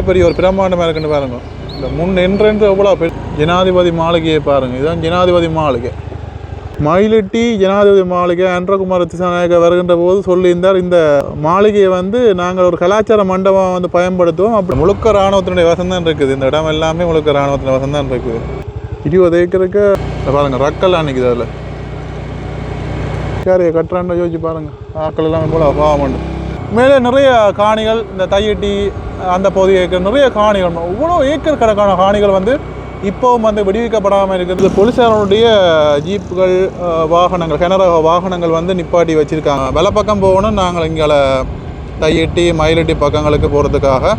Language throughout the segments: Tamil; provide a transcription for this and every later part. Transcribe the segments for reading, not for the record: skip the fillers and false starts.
பெரிய ஒரு பிரம்மாண்டமாக இருக்குன்னு பாருங்க. இந்த முன் என்ட்ரன்ஸ் எவ்வளோ ஜனாதிபதி மாளிகையை பாருங்கள். இதுதான் ஜனாதிபதி மாளிகை. மயிலிட்டி ஜனாதிபதி மாளிகை அன்றகுமார் திசாநாயக்க வருகின்ற போது சொல்லியிருந்தார், இந்த மாளிகையை வந்து நாங்கள் ஒரு கலாச்சார மண்டபம் வந்து பயன்படுத்துவோம். அப்படி முழுக்க இராணுவத்தினுடைய வசந்தான் இருக்குது. இந்த இடம் எல்லாமே முழுக்க இராணுவத்தினுடைய வசந்தான் இருக்குது. 20 ஏக்கருக்கு பாருங்கள் ரக்கெல்லாம் நிற்குது. அதில் கேரையை கட்டுறான்னு யோசிச்சு பாருங்கள். ஆக்கள் எல்லாமே போல பாவம். மேலே நிறைய காணிகள், இந்த தையட்டி அந்த பகுதி ஏக்கர் நிறைய காணிகள், இவ்வளோ ஏக்கர் கணக்கான காணிகள் வந்து இப்போவும் வந்து விடுவிக்கப்படாமல் இருக்கிறது. போலீஸாருடைய ஜீப்புகள், வாகனங்கள், கனரக வாகனங்கள் வந்து நிப்பாட்டி வச்சுருக்காங்க. வெலை பக்கம் போகணும். நாங்கள் இங்கே தையட்டி மயிலட்டி பக்கங்களுக்கு போகிறதுக்காக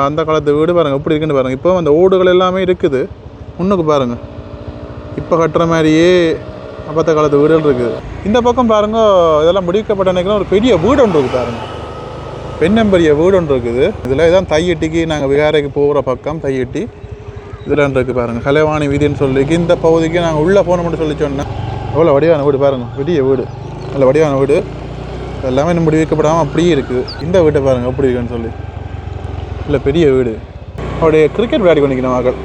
அந்த காலத்து வீடு பாருங்கள் எப்படி இருக்குன்னு பாருங்கள். இப்போ அந்த ஓடுகள் எல்லாமே இருக்குது. முன்னுக்கு பாருங்கள் இப்போ கட்டுற மாதிரியே அப்பத்த காலத்து வீடுகள் இருக்குது. இந்த பக்கம் பாருங்கள் இதெல்லாம் விடுவிக்கப்பட்ட நினைக்கிறோம். ஒரு பெரிய வீடு ஒன்று இருக்குது பாருங்கள். பெரிய வீடு ஒன்று இருக்குது. இதில் இதான் தையட்டிக்கு நாங்கள் விகாரைக்கு போகிற பக்கம் தையட்டி இதில் இருக்குது பாருங்கள். கலைவாணி வீதின்னு சொல்லி இந்த பகுதிக்கு நாங்கள் உள்ளே போகணும்னு சொல்லி சொன்னேன். எவ்வளோ வடிவான வீடு பாருங்கள். பெரிய வீடு, நல்ல வடிவான வீடு. எல்லாமே இன்னும் முடிவிக்கப்படாமல் அப்படியே இருக்குது. இந்த வீட்டை பாருங்கள் எப்படி இருக்குன்னு சொல்லி. இல்லை பெரிய வீடு. அவருடைய கிரிக்கெட் விளையாடி கொண்டிருக்கிற மக்கள்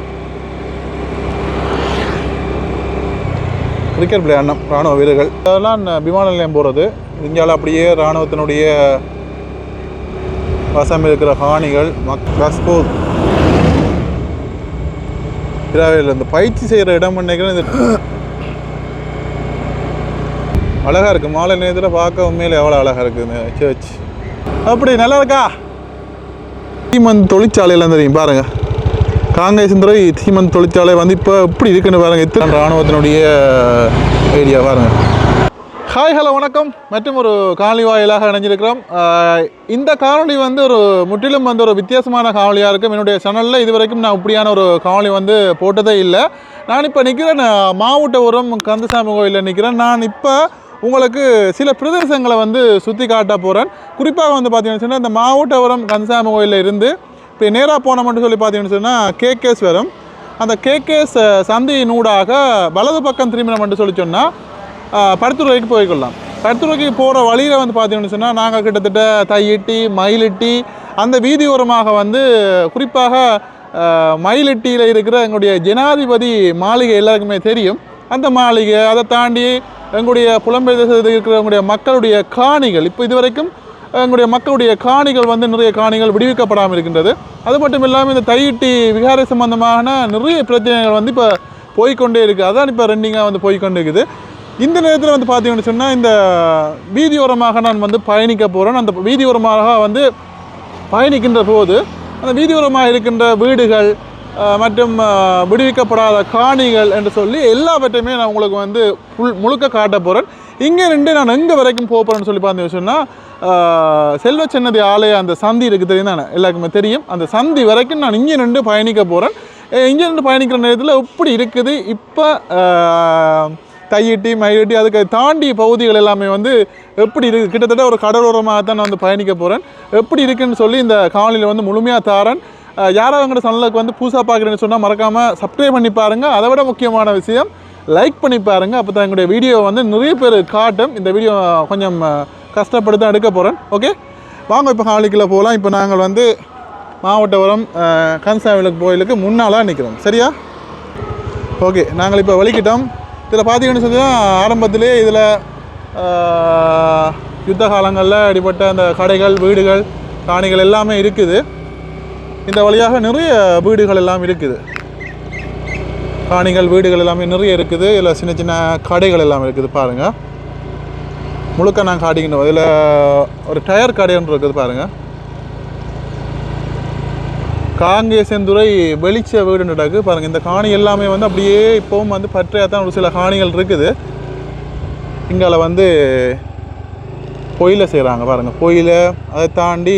கிரிக்கெட் விளையாடணும். இராணுவ வீரர்கள் அதெல்லாம் விமான நிலையம் போகிறது. இந்தியாவில் அப்படியே இராணுவத்தினுடைய வசம் இருக்கிற காணிகள் மஸ்கோத் இராவில் இந்த பயிற்சி செய்கிற இடம் நினைக்கிறேன். இது அழகாக இருக்குது. மாலை நேரத்தில் பார்க்க உண்மையிலே எவ்வளோ அழகாக இருக்குது இந்த சர்ச். அப்படி நல்லா இருக்கா? சீமந்த் தொழிற்சாலையில் தெரியும் பாருங்கள். காங்கேசந்துறை சீமந்த் தொழிற்சாலை வந்து இப்போ எப்படி இருக்குன்னு பாருங்கள். இத்தனை இராணுவத்தினுடைய ஏரியா பாருங்கள். ஹாய் ஹலோ வணக்கம். மற்றும் ஒரு காணொலி வாயிலாக இணைஞ்சிருக்கிறோம். இந்த காணொலி வந்து ஒரு முற்றிலும் வந்து ஒரு வித்தியாசமான காணொலியாக இருக்கும். என்னுடைய சேனலில் இது வரைக்கும் நான் இப்படியான ஒரு காணொலி வந்து போட்டதே இல்லை. நான் இப்போ நிற்கிறேன் மாவட்டபுரம் கந்தசாமி கோயிலில் நிற்கிறேன். நான் இப்போ உங்களுக்கு சில பிரதேசங்களை வந்து சுற்றி காட்ட போகிறேன். குறிப்பாக வந்து பார்த்தீங்கன்னு சொன்னால் இந்த மாவட்டபுரம் கந்தசாமி கோயிலில் இருந்து இப்போ நேராக போனோம்னு சொல்லி பார்த்தீங்கன்னு சொன்னால் கேகேஎஸ் வரும். அந்த கேகேஎஸ் சந்தியினூடாக வலது பக்கம் திரும்பினோம்னு சொல்லி சொன்னால் பருத்துறைக்கு போய்க்கொள்ளலாம். பருத்துறைக்கு போகிற வழியில் வந்து பார்த்தீங்கன்னு சொன்னால் நாங்கள் கிட்டத்தட்ட தையட்டி மயிலிட்டி அந்த வீதியோரமாக வந்து குறிப்பாக மயிலிட்டியில் இருக்கிற எங்களுடைய ஜனாதிபதி மாளிகை எல்லாருக்குமே தெரியும். அந்த மாளிகை அதை தாண்டி எங்களுடைய புலம்பெயர் தேசத்தில் இருக்கிற எங்களுடைய மக்களுடைய காணிகள் இப்போ இதுவரைக்கும் எங்களுடைய மக்களுடைய காணிகள் வந்து நிறைய காணிகள் விடுவிக்கப்படாமல் இருக்கின்றது. அது மட்டும் இல்லாமல் இந்த தையட்டி விகாரை சம்பந்தமான நிறைய பிரச்சனைகள் வந்து இப்போ போய்கொண்டே இருக்குது. அதான் இப்போ ரெண்டிங்காக வந்து போய்கொண்டு இருக்குது. இந்த நேரத்தில் வந்து பார்த்தீங்கன்னு சொன்னால் இந்த வீதியோரமாக நான் வந்து பயணிக்க போகிறேன். அந்த வீதியோரமாக வந்து பயணிக்கின்ற போது அந்த வீதியோரமாக இருக்கின்ற வீடுகள் மற்றும் விடுவிக்கப்படாத காணிகள் என்று சொல்லி எல்லாவற்றையுமே நான் உங்களுக்கு வந்து முழுக்க காட்ட போகிறேன். இங்கே நின்று நான் எங்கே வரைக்கும் போகிறேன்னு சொல்லி பார்த்தீங்கன்னு சொன்னால் செல்வச்சன்னதி ஆலய அந்த சந்தி இருக்குது தெரியும் தானே, எல்லாருக்குமே தெரியும். அந்த சந்தி வரைக்கும் நான் இங்கே நின்று பயணிக்க போகிறேன். இங்கே நின்று பயணிக்கிற நேரத்தில் எப்படி இருக்குது இப்போ தையட்டி மயிலட்டி அதுக்கு தாண்டி பகுதிகள் எல்லாமே வந்து எப்படி இருக்குது, கிட்டத்தட்ட ஒரு கடலோரமாக தான் நான் வந்து பயணிக்க போகிறேன். எப்படி இருக்குன்னு சொல்லி இந்த காணொலியில் வந்து முழுமையாக தாரேன். யாராவது எங்களோட சேனலுக்கு வந்து புதுசாக பார்க்குறேன்னு சொன்னால் மறக்காமல் சப்ஸ்கிரைப் பண்ணி பாருங்கள். அதை விட முக்கியமான விஷயம் லைக் பண்ணி பாருங்கள். அப்போ தான் எங்களுடைய வீடியோ வந்து நிறைய பேர் காட்டும். இந்த வீடியோ கொஞ்சம் கஷ்டப்பட்டு தான் எடுக்க போகிறேன். ஓகே வாங்க இப்போ காணொலிக்குள்ள போகலாம். இப்போ நாங்கள் வந்து மாவட்டபுரம் கந்தசாமி கோயிலுக்கு முன்னாலாக நிற்கிறோம். சரியா? ஓகே நாங்கள் இப்போ வலிக்கிட்டோம். இதில் பார்த்தீங்கன்னு சொன்னால் ஆரம்பத்திலே இதில் யுத்த காலங்களில் அடிப்பட்ட அந்த கடைகள் வீடுகள் காணிகள் எல்லாமே இருக்குது. இந்த வழியாக நிறைய வீடுகள் எல்லாம் இருக்குது. காணிகள் வீடுகள் எல்லாமே நிறைய இருக்குது. இதில் சின்ன சின்ன கடைகள் எல்லாம் இருக்குது பாருங்கள். முழுக்க நான் காட்டிக்கணும். இதில் ஒரு டயர் கடை ஒன்று இருக்குது பாருங்கள். காங்கேசந்துறை வெளிச்ச வீடு நடக்கு பாருங்கள். இந்த காணி எல்லாமே வந்து அப்படியே இப்போவும் வந்து பற்றையாக தான் ஒரு சில காணிகள் இருக்குது. இங்கால வந்து பொயிலை செய்கிறாங்க பாருங்கள். பொயிலை அதை தாண்டி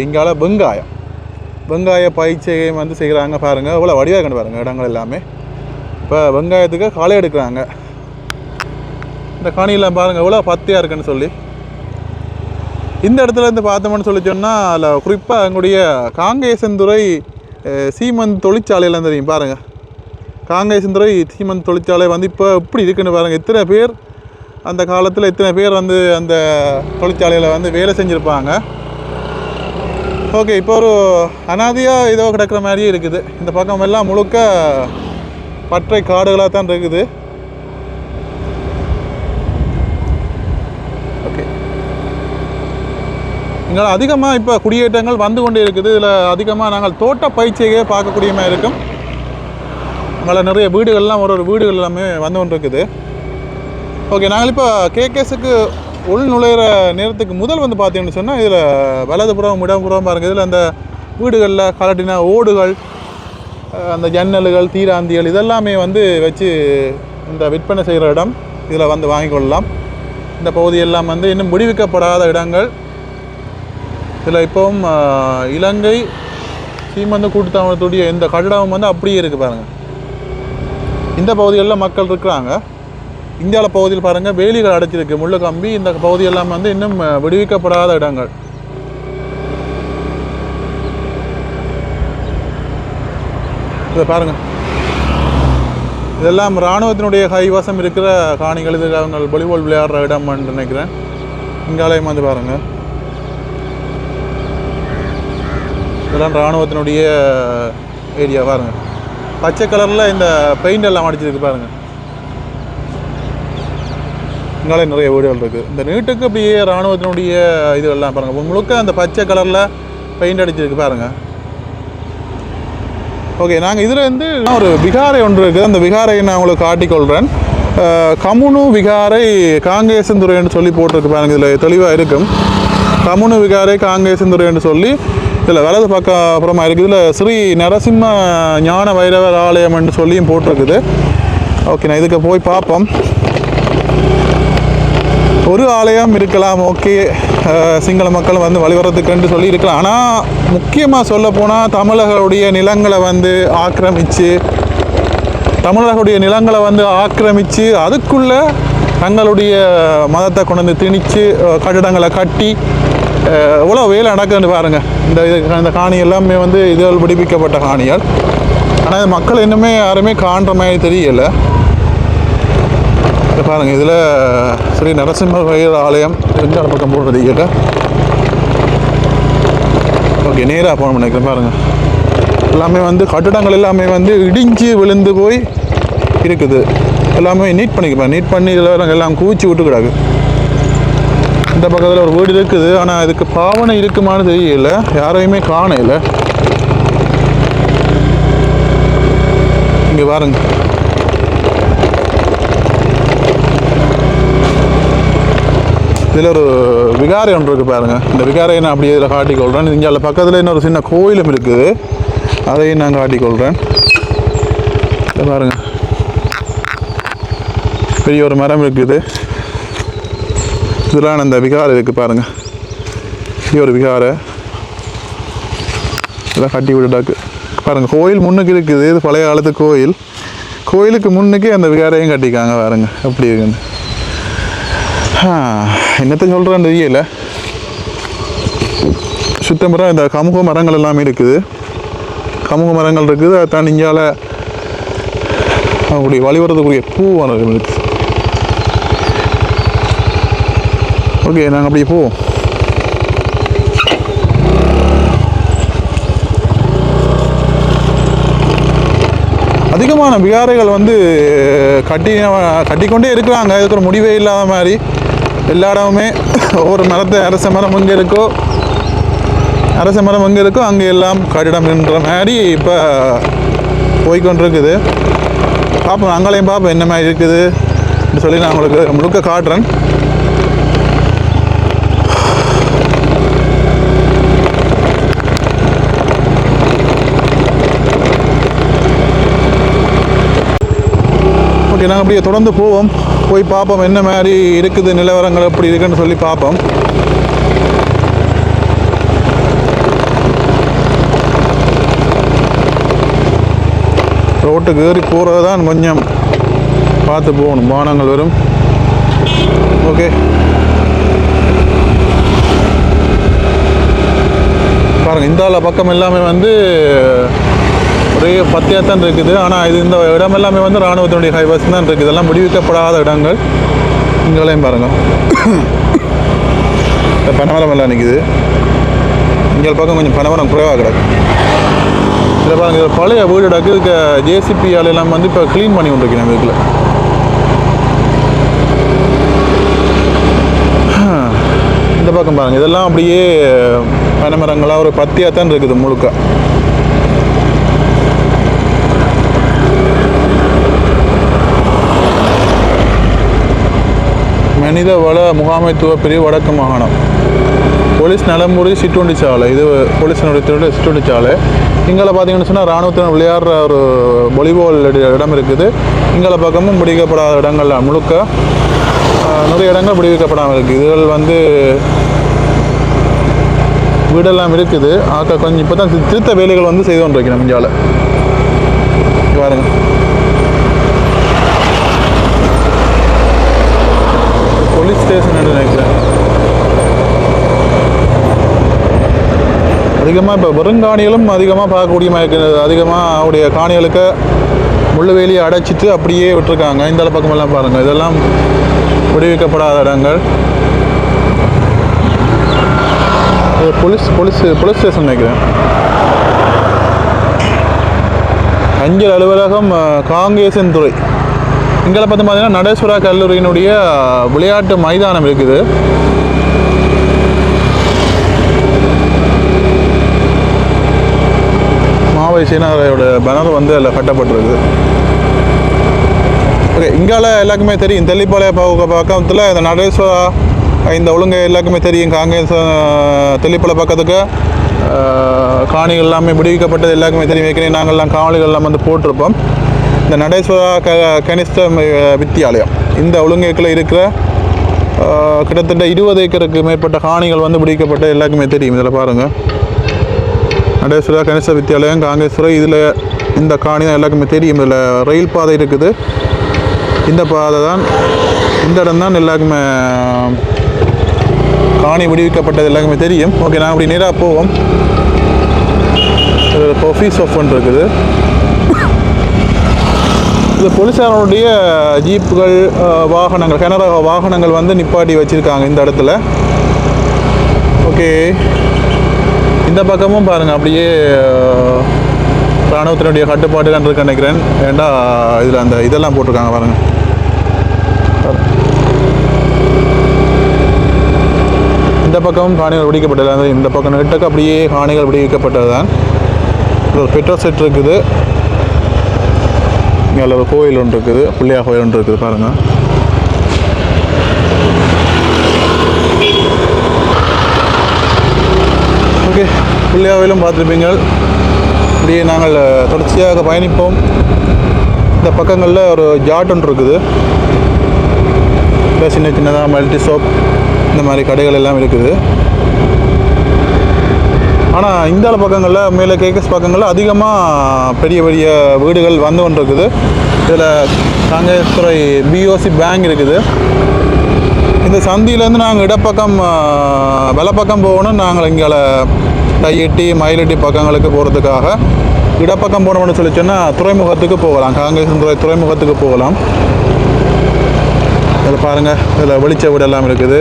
இங்கால வெங்காய பயிற்சியை வந்து செய்கிறாங்க பாருங்கள். இவ்வளோ வடிவாக கண்டு பாருங்கள் இடங்கள் எல்லாமே. இப்போ வெங்காயத்துக்கு களை எடுக்கிறாங்க. இந்த காணியெல்லாம் பாருங்கள் எவ்வளோ பத்தியாக இருக்குன்னு சொல்லி. இந்த இடத்துல இருந்து பார்த்தோம்னு சொல்லி சொன்னால் அதில் குறிப்பாக எங்களுடைய காங்கேசந்துறை சீமந்த் தொழிற்சாலையில் தெரியும் பாருங்கள். காங்கேசந்துறை சீமந்த் தொழிற்சாலை வந்து இப்போ எப்படி இருக்குன்னு பாருங்கள். இத்தனை பேர் அந்த காலத்தில் இத்தனை பேர் வந்து அந்த தொழிற்சாலையில் வந்து வேலை செஞ்சுருப்பாங்க. ஓகே, இப்போ ஒரு அனாதியாக இதோ கிடக்கிற மாதிரியே இருக்குது. இந்த பக்கம் எல்லாம் முழுக்க பற்றை காடுகளாக தான் இருக்குது. ஓகே, இங்கே அதிகமாக இப்போ குடியேற்றங்கள் வந்து கொண்டே இருக்குது. இதில் அதிகமாக நாங்கள் தோட்ட பயிற்சியை பார்க்கக்கூடிய மாதிரி இருக்கும். அங்கே நிறைய வீடுகள்லாம் ஒரு வீடுகள் எல்லாமே வந்து கொண்டு இருக்குது. ஓகே, நாங்கள் இப்போ கேகேஸுக்கு உள் நுழையிற நேரத்துக்கு முதல் வந்து பார்த்தீங்கன்னு சொன்னால் இதில் வலதுபுறம் இடம்புறம் பாருங்கள். இதில் அந்த வீடுகளில் கலட்டின ஓடுகள், அந்த ஜன்னல்கள், தீராந்திகள் இதெல்லாமே வந்து வச்சு இந்த விற்பனை செய்கிற இடம். இதில் வந்து வாங்கி கொள்ளலாம். இந்த பகுதியெல்லாம் வந்து இன்னும் விடுவிக்கப்படாத இடங்கள். இதில் இப்போவும் இலங்கை சீமந்து கூட்டுத்தாபனத்துடைய இந்த கட்டடம் வந்து அப்படியே இருக்குது பாருங்கள். இந்த பகுதிகளில் மக்கள் இருக்கிறாங்க. இந்தியாவில் பகுதியில் பாருங்கள் வேலிகள் அடைச்சிருக்கு, முள்ளு கம்பி. இந்த பகுதியெல்லாம் வந்து இன்னும் விடுவிக்கப்படாத இடங்கள். இதை பாருங்கள், இதெல்லாம் இராணுவத்தினுடைய கைவசம் இருக்கிற காணிகள். இது அவங்க வாலிபால் விளையாடுற இடம் நினைக்கிறேன். இங்காலயம் வந்து பாருங்கள், இதெல்லாம் இராணுவத்தினுடைய ஏரியா. பாருங்கள், பச்சை கலரில் இந்த பெயிண்ட் எல்லாம் அடிச்சிருக்கு பாருங்கள். இங்காலே நிறைய வீடுகள் இருக்குது. இந்த நீட்டுக்கு அப்படியே இராணுவத்தினுடைய இதுகள்லாம் பாருங்கள். முழுக்க அந்த பச்சை கலரில் பெயிண்ட் அடிச்சிருக்கு பாருங்கள். ஓகே, நாங்கள் இதில் இருந்து ஒரு விகாரை ஒன்று இருக்குது. அந்த விகாரையை நான் உங்களுக்கு காட்டிக்கொள்கிறேன். கமுனு விகாரை காங்கேசந்துறை என்று சொல்லி போட்டிருக்கு பாருங்கள். இதில் தெளிவாக இருக்கும். கமுனு விகாரை காங்கேசந்துறை என்று சொல்லி இதில் வலது பக்கம் அப்புறமா இருக்குது. இதில் ஸ்ரீ நரசிம்ம ஞான வைரவர் ஆலயம் என்று சொல்லியும் போட்டிருக்குது. ஓகே, நான் இதுக்கு போய் பார்ப்போம். ஒரு ஆலயம் இருக்கலாம், ஓகே, சிங்கள மக்கள் வந்து வழிவரத்துக்குன்னு சொல்லி இருக்கலாம். ஆனால் முக்கியமாக சொல்ல போனால் தமிழர்களுடைய நிலங்களை வந்து ஆக்கிரமித்து அதுக்குள்ளே தங்களுடைய மதத்தை கொண்டு வந்து திணித்து கட்டிடங்களை கட்டி எவ்வளோ வேலை நடக்குதுன்னு பாருங்கள். இந்த காணி எல்லாமே வந்து இதுகள் பிடிப்பிக்கப்பட்ட காணிகள். ஆனால் மக்கள் இன்னுமே யாருமே காண்ற மாதிரி தெரியலை. பாருங்கள், இதில் ஸ்ரீ நரசிம்ம வைரவர் ஆலயம் வெங்காட பக்கம் போடுறது கேட்ட. ஓகே, நேராக போகணும் நினைக்கிறேன். பாருங்கள், எல்லாமே வந்து கட்டிடங்கள் எல்லாமே வந்து இடிஞ்சு விழுந்து போய் இருக்குது. எல்லாமே நீட் பண்ணிக்கப்பேன். நீட் பண்ணி இதில் எல்லாம் கூச்சி விட்டு கிடாது. இந்த பக்கத்தில் ஒரு வீடு இருக்குது. ஆனால் இதுக்கு பாவனை இருக்குமான்னு தெரியல, யாரையுமே காணல. இங்கே பாருங்க, இதில் ஒரு விகாரை ஒன்று இருக்குது பாருங்கள். இந்த விகாரையை நான் அப்படியே இதில் காட்டிக்கொள்கிறேன். இங்கே பக்கத்தில் இன்னொரு சின்ன கோயிலும் இருக்குது, அதையும் நான் காட்டிக்கொள்கிறேன். இதை பாருங்கள், பெரிய ஒரு மரம் இருக்குது. இதெல்லாம் அந்த விகாரை இருக்குது பாருங்கள். இது ஒரு விகாரை, இதெல்லாம் கட்டி விட்டுட்டாக்கு பாருங்கள். கோயில் முன்னுக்கு இருக்குது. இது பழைய காலத்து கோயில். கோயிலுக்கு முன்னுக்கே அந்த விகாரையும் கட்டிக்காங்க பாருங்க எப்படி இருக்குன்னு. என்னத்தை சொல்கிறேன்னு தெரியல. சுத்தமுறை இந்த கமுக மரங்கள் எல்லாமே இருக்குது. கமுக மரங்கள் இருக்குது. அதை தான் இங்கால அப்படி வழிவரதுக்குரிய பூ மரங்கள் இருக்குது. ஓகே, நாங்கள் அப்படியே போவோம். அதிகமான விகாரைகள் வந்து கட்டிக்கொண்டே இருக்கிறாங்க. இதுக்கு ஒரு முடிவே இல்லாத மாதிரி. எல்லா இடமுமே ஒவ்வொரு மரத்தை அரச மரம் எங்கே இருக்கோ அங்கே எல்லாம் கட்டிடம் என்ற மாதிரி இப்போ போய்கொண்டிருக்குது. பார்ப்போம், அங்கேயும் பார்ப்போம் என்ன மாதிரி இருக்குது சொல்லி நான் உங்களுக்கு முழுக்க காட்டுறேன். ஓகே, நாங்கள் அப்படியே தொடர்ந்து போவோம். போய் பார்ப்போம் என்ன மாதிரி இருக்குது, நிலவரங்கள் எப்படி இருக்குன்னு சொல்லி பார்ப்போம். ரோட்டுக்கு ஏறி போகிறது தான் கொஞ்சம் பார்த்து போகணும், வாகனங்கள் வரும். ஓகே, பாருங்கள், இந்த பக்கம் எல்லாமே வந்து ஒரே பத்தியாத்தான் இருக்குது. ஆனால் இது இந்த இடம் எல்லாமே வந்து இராணுவத்தினுடைய கைவசம் தான் இருக்குது. இதெல்லாம் முடிவிக்கப்படாத இடங்கள். இங்கேயும் பாருங்கள், பனைமரம் எல்லாம் நிற்குது. இங்கே பக்கம் கொஞ்சம் பனமரம் குறைவாக கிடக்கு. இதில் பாருங்கள், இது பழைய வீடு கிடக்கு. இதுக்கு ஜேசிபி ஆளெல்லாம் வந்து இப்போ க்ளீன் பண்ணி கொண்டிருக்கிறேன் வீட்டில். இந்த பக்கம் பாருங்கள், இதெல்லாம் அப்படியே பனைமரங்களாக ஒரு பத்தியாக தான் இருக்குது முழுக்க. மனித வள முகாமைத்துவ பிரிவு வடக்கு மாகாணம் போலீஸ் நலம்புரி சிற்றுண்டி சாலை. இது போலீஸினுடைய சிற்றுண்டி சாலை. இங்கே பார்த்தீங்கன்னு சொன்னால் இராணுவத்தினர் விளையாடுற ஒரு வாலிபால் இடம் இருக்குது. இங்கே பக்கமும் பிடிக்கப்படாத இடங்கள்ல முழுக்க நிறைய இடங்கள் விடுவிக்கப்படாமல் இருக்குது. இதுகள் வந்து வீடெல்லாம் இருக்குது. கொஞ்சம் இப்போ தான் திருத்த வேலைகள் வந்து செய்து கொண்டிருக்கேன் இந்தியாவில். பாருங்கள், போலீஸ் ஸ்டேஷன் நினைக்கிறேன். அதிகமாக இப்போ வெறுங்காணிகளும் அதிகமாக பார்க்கக்கூடிய மாதிரி இருக்கிறது. அதிகமாக அவருடைய காணிகளுக்கு முள்ளு வேலியை அடைச்சிட்டு அப்படியே விட்டுருக்காங்க. இந்த பக்கமெல்லாம் பாருங்கள், இதெல்லாம் விடுவிக்கப்படாத இடங்கள். போலீஸ் ஸ்டேஷன் நினைக்கிறேன். அஞ்சல் அலுவலகம் காங்கேசன் துறை. இங்கே பார்த்தீங்கன்னா நடேஸ்வரா கல்லூரியினுடைய விளையாட்டு மைதானம் இருக்குது. மாவை சீனாரோட பேனர் வந்து அதில் கட்டப்பட்டிருக்கு. ஓகே, இங்கால எல்லாருக்குமே தெரியும் தெல்லிப்பாளைய பக்கத்தில் இந்த நடேஸ்வரா இந்த ஒழுங்கை எல்லாருக்குமே தெரியும். காங்கிரஸ் தெல்லிப்பாளைய பக்கத்துக்கு காணிகள் எல்லாமே விடுவிக்கப்பட்டது எல்லாருக்குமே தெரியும். ஏற்கனவே நாங்கள்லாம் காவலிகள் எல்லாம் வந்து போட்டிருப்போம். இந்த நடேஸ்வரா கனிஷ்ட வித்தியாலயம் இந்த ஒழுங்கைக்குள்ளே இருக்கிற கிட்டத்தட்ட 20 ஏக்கருக்கு மேற்பட்ட காணிகள் வந்து விடுவிக்கப்பட்ட எல்லாருக்குமே தெரியும். இதில் பாருங்கள், நடேஸ்வரா கனிஷ்ட வித்தியாலயம் காங்கேஸ்வரம். இதில் இந்த காணி தான் எல்லாருக்குமே தெரியும். இதில் ரயில் பாதை இருக்குது. இந்த பாதை தான், இந்த இடம் தான் எல்லாருக்குமே காணி விடுவிக்கப்பட்டது எல்லாருக்குமே தெரியும். ஓகே, நான் அப்படி நேராக போவோம். ஆஃபீஸ் ஆஃப் ஒன்று இருக்குது. இது போலீஸாருடைய ஜீப்புகள் வாகனங்கள் கனரக வாகனங்கள் வந்து நிப்பாட்டி வச்சுருக்காங்க இந்த இடத்துல. ஓகே, இந்த பக்கமும் பாருங்கள், அப்படியே இராணுவத்தினுடைய கட்டுப்பாடுகள் இருக்கு நினைக்கிறேன். ஏண்டா இதில் அந்த இதெல்லாம் போட்டிருக்காங்க பாருங்கள். இந்த பக்கமும் காணிகள் விடுவிக்கப்பட்டது. இந்த பக்கம் நெட்டுக்கு அப்படியே காணிகள் விடுவிக்கப்பட்டது தான். ஒரு பெட்ரோல் செட் இருக்குது. இங்கே ஒரு கோயில் ஒன்று இருக்குது, பிள்ளையார் கோயில் ஒன்று இருக்குது பாருங்கள். ஓகே, பிள்ளையார் கோயிலும் பார்த்துருப்பீங்க. இப்படியே நாங்கள் தொடர்ச்சியாக பயணிப்போம். இந்த பக்கங்களில் ஒரு ஜாட் ஒன்று இருக்குது. இப்போ சின்ன சின்னதாக மல்டி ஷாப் இந்த மாதிரி கடைகள் எல்லாம் இருக்குது. ஆனால் இந்த பக்கங்களில் மேலே கேக்கஸ் பக்கங்களில் அதிகமாக பெரிய பெரிய வீடுகள் வந்து கொண்டு இருக்குது. இதில் காங்கேஸ்வரை பிஓசி பேங்க் இருக்குது. இந்த சந்தியிலேருந்து நாங்கள் இடப்பக்கம் வலப்பக்கம் போகணும். நாங்கள் இங்கே தையட்டி மயிலட்டி பக்கங்களுக்கு போகிறதுக்காக இடப்பக்கம் போனோம்னு சொல்லி சொன்னால் துறைமுகத்துக்கு போகலாம். காங்கேசன் துறைமுகத்துக்கு போகலாம். இதில் பாருங்கள், இதில் வெளிச்ச வீடெல்லாம் இருக்குது.